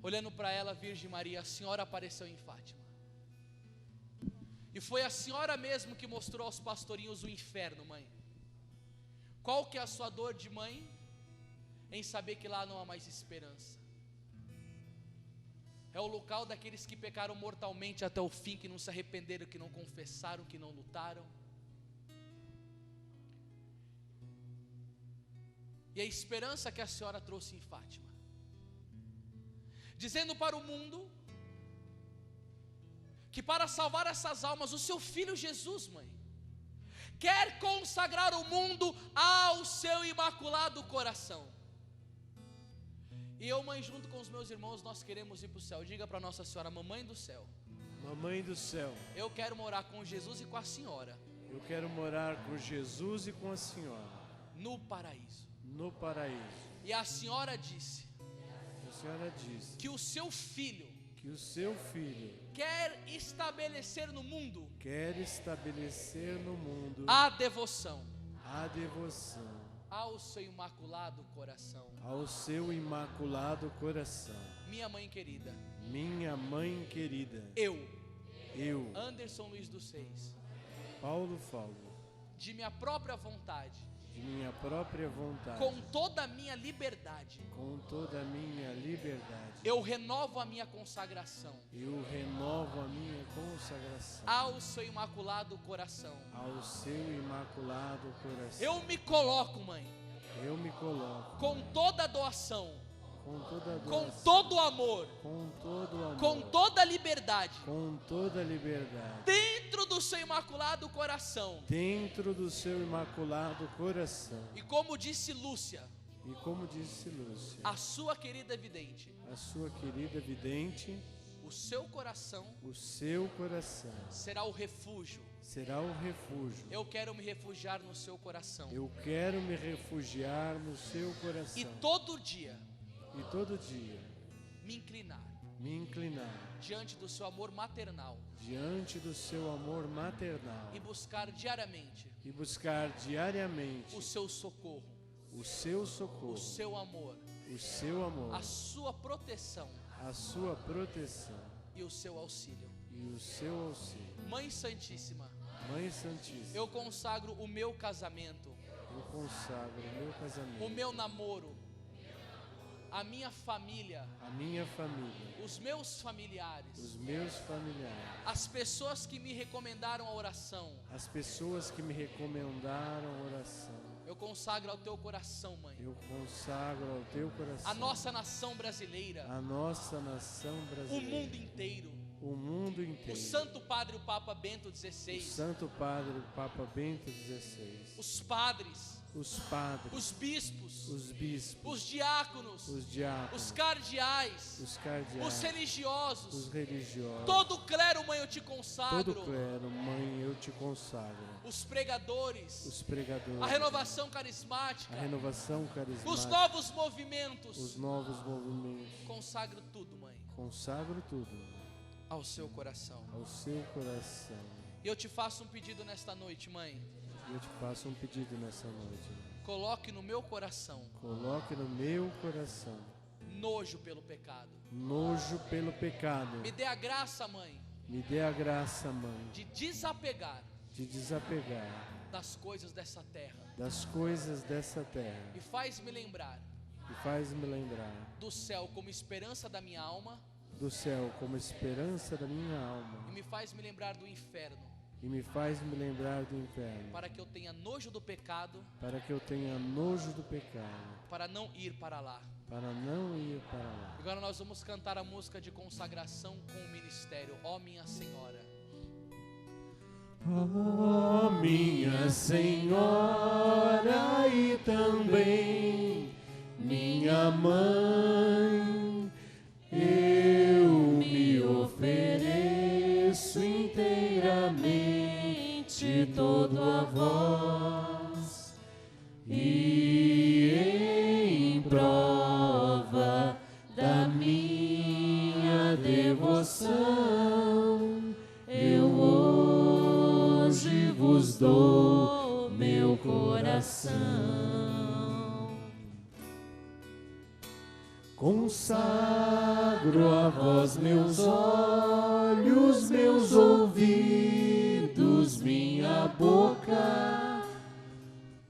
Olhando para ela, Virgem Maria, a Senhora apareceu em Fátima. E foi a Senhora mesmo que mostrou aos pastorinhos o inferno, mãe. Qual que é a sua dor de mãe? Em saber que lá não há mais esperança. É o local daqueles que pecaram mortalmente até o fim, que não se arrependeram, que não confessaram, que não lutaram. E a esperança que a Senhora trouxe em Fátima, dizendo para o mundo que para salvar essas almas, o seu filho Jesus, mãe, quer consagrar o mundo ao seu imaculado coração. E eu, mãe, junto com os meus irmãos, nós queremos ir para o céu. Diga para Nossa Senhora: mamãe do céu, Mamãe do céu, eu quero morar com Jesus e com a Senhora eu quero morar com Jesus e com a Senhora no paraíso. no paraíso. E a Senhora disse A Senhora disse que o seu filho que o seu filho quer estabelecer no mundo quer estabelecer no mundo a devoção a devoção ao seu imaculado coração. ao seu imaculado coração. Minha mãe querida, Minha mãe querida, eu, Anderson Luiz dos Reis, Paulo Falvo, de minha própria vontade, de minha própria vontade, com toda a minha liberdade, com toda a minha liberdade, eu renovo a minha consagração eu renovo a minha consagração ao seu imaculado coração. ao seu imaculado coração. Eu me coloco, mãe, Eu me coloco com toda a doação, com toda a com doação, todo o amor, com todo o amor, com toda a liberdade, com toda a liberdade, dentro do seu imaculado coração. dentro do seu imaculado coração. E como disse Lúcia, E como disse Lúcia, a sua querida vidente, a sua querida vidente, o seu coração o seu coração será o refúgio. será o refúgio. Eu quero me refugiar no seu coração. Eu quero me refugiar no seu coração. E todo dia E todo dia me inclinar me inclinar diante do seu amor maternal diante do seu amor maternal e buscar diariamente e buscar diariamente o seu socorro, o seu socorro, o seu amor, o seu amor, a sua proteção a sua proteção e o seu auxílio. e o seu auxílio. Mãe Santíssima, Mãe Santíssima, eu consagro o meu casamento, eu consagro o meu casamento, o meu namoro, a minha família, a minha família, os meus familiares, os meus familiares, as pessoas que me recomendaram a oração. as pessoas que me recomendaram a oração. Eu consagro ao teu coração, mãe, Eu consagro ao teu coração a nossa nação brasileira, a nossa nação o brasileira, mundo inteiro, o mundo inteiro, o Santo Padre, o Papa Bento o XVI, Santo Padre, o Papa Bento XVI, os padres, os padres, os bispos, os bispos, os diáconos, os diáconos, os cardeais, os cardeais, os religiosos, os religiosos, todo o clero, mãe, eu te consagro, todo clero, mãe, eu te consagro, os pregadores, os pregadores, a renovação a carismática, renovação os carismática, novos movimentos, os novos movimentos. consagro tudo, mãe, Consagro tudo ao seu coração. ao seu coração. E eu te faço um pedido nesta noite, mãe, E eu te faço um pedido nessa noite. coloque no meu coração Coloque no meu coração nojo pelo pecado. nojo pelo pecado. Me dê a graça, mãe, Me dê a graça, mãe, de desapegar de desapegar das coisas dessa terra das coisas dessa terra e faz-me lembrar e faz-me lembrar do céu como esperança da minha alma do céu como esperança da minha alma e me faz me lembrar do inferno e e me faz me lembrar do inferno, para que eu tenha nojo do pecado, para que eu tenha nojo do pecado, para não ir para lá. para não ir para lá. Agora nós vamos cantar a música de consagração com o ministério, ó minha Senhora. Ó minha Senhora e também minha mãe, eu me ofereço inteiramente todo a vós, e em prova da minha devoção eu hoje vos dou meu coração. Consagro a vós meus olhos, meus ouvidos, minha boca,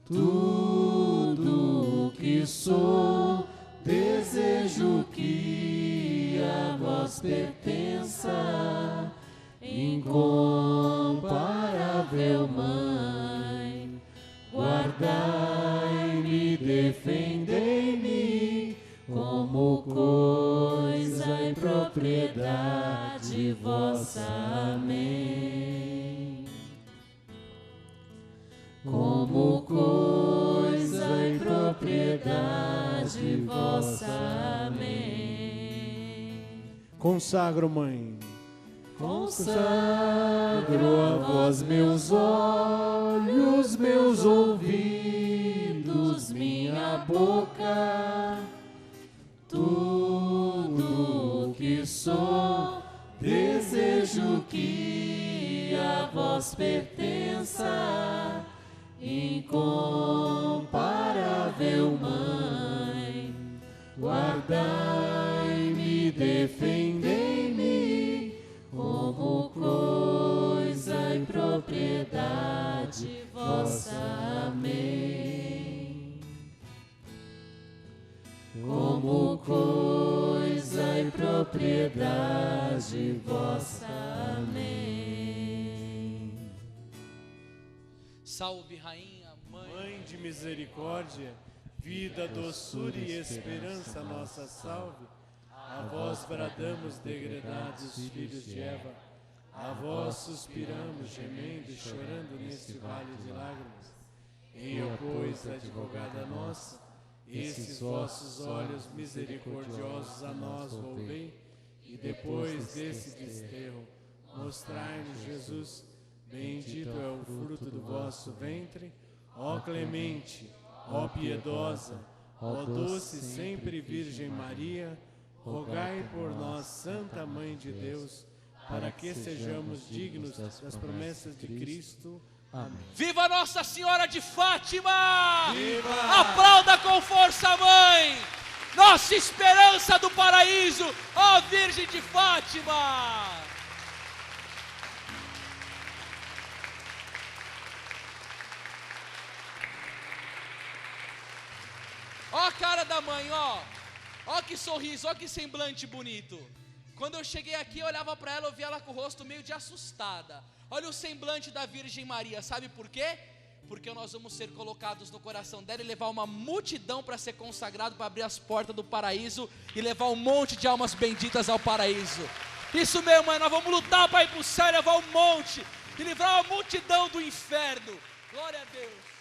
tudo o que sou, desejo que a vós pertença. Incomparável Mãe, guardai-me, defendei-me, como coisa e propriedade vossa. Amém. Como coisa e propriedade vossa. Amém. Consagro, Mãe. Consagro a vós meus olhos, meus ouvidos, minha boca, tudo o que sou, desejo que a vós pertença. Incomparável Mãe, guardai-me, defendei-me, como coisa e propriedade vossa. Amém. Como coisa e propriedade vossa. Amém. Salve, Rainha, Mãe de misericórdia, vida, doçura e esperança, nossa salve. A vós bradamos, degredados filhos de Eva, a vós suspiramos, gemendo e chorando neste vale de lágrimas. Eia, pois, advogada nossa, esses vossos olhos misericordiosos a nós volvei, e depois desse desterro, mostrai-nos Jesus, bendito é o fruto do vosso ventre, ó clemente, ó piedosa, ó doce sempre Virgem Maria, rogai por nós, Santa Mãe de Deus, para que sejamos dignos das promessas de Cristo. Amém. Viva Nossa Senhora de Fátima! Viva! Aplauda com força, Mãe! Nossa esperança do paraíso, ó Virgem de Fátima! Ó a cara da mãe, ó. Ó que sorriso, ó que semblante bonito. Quando eu cheguei aqui, eu olhava para ela, eu via ela com o rosto meio de assustada. Olha o semblante da Virgem Maria, sabe por quê? Porque nós vamos ser colocados no coração dela e levar uma multidão para ser consagrado, para abrir as portas do paraíso e levar um monte de almas benditas ao paraíso. Isso mesmo, mãe, nós vamos lutar para ir para o céu, levar um monte e livrar a multidão do inferno. Glória a Deus.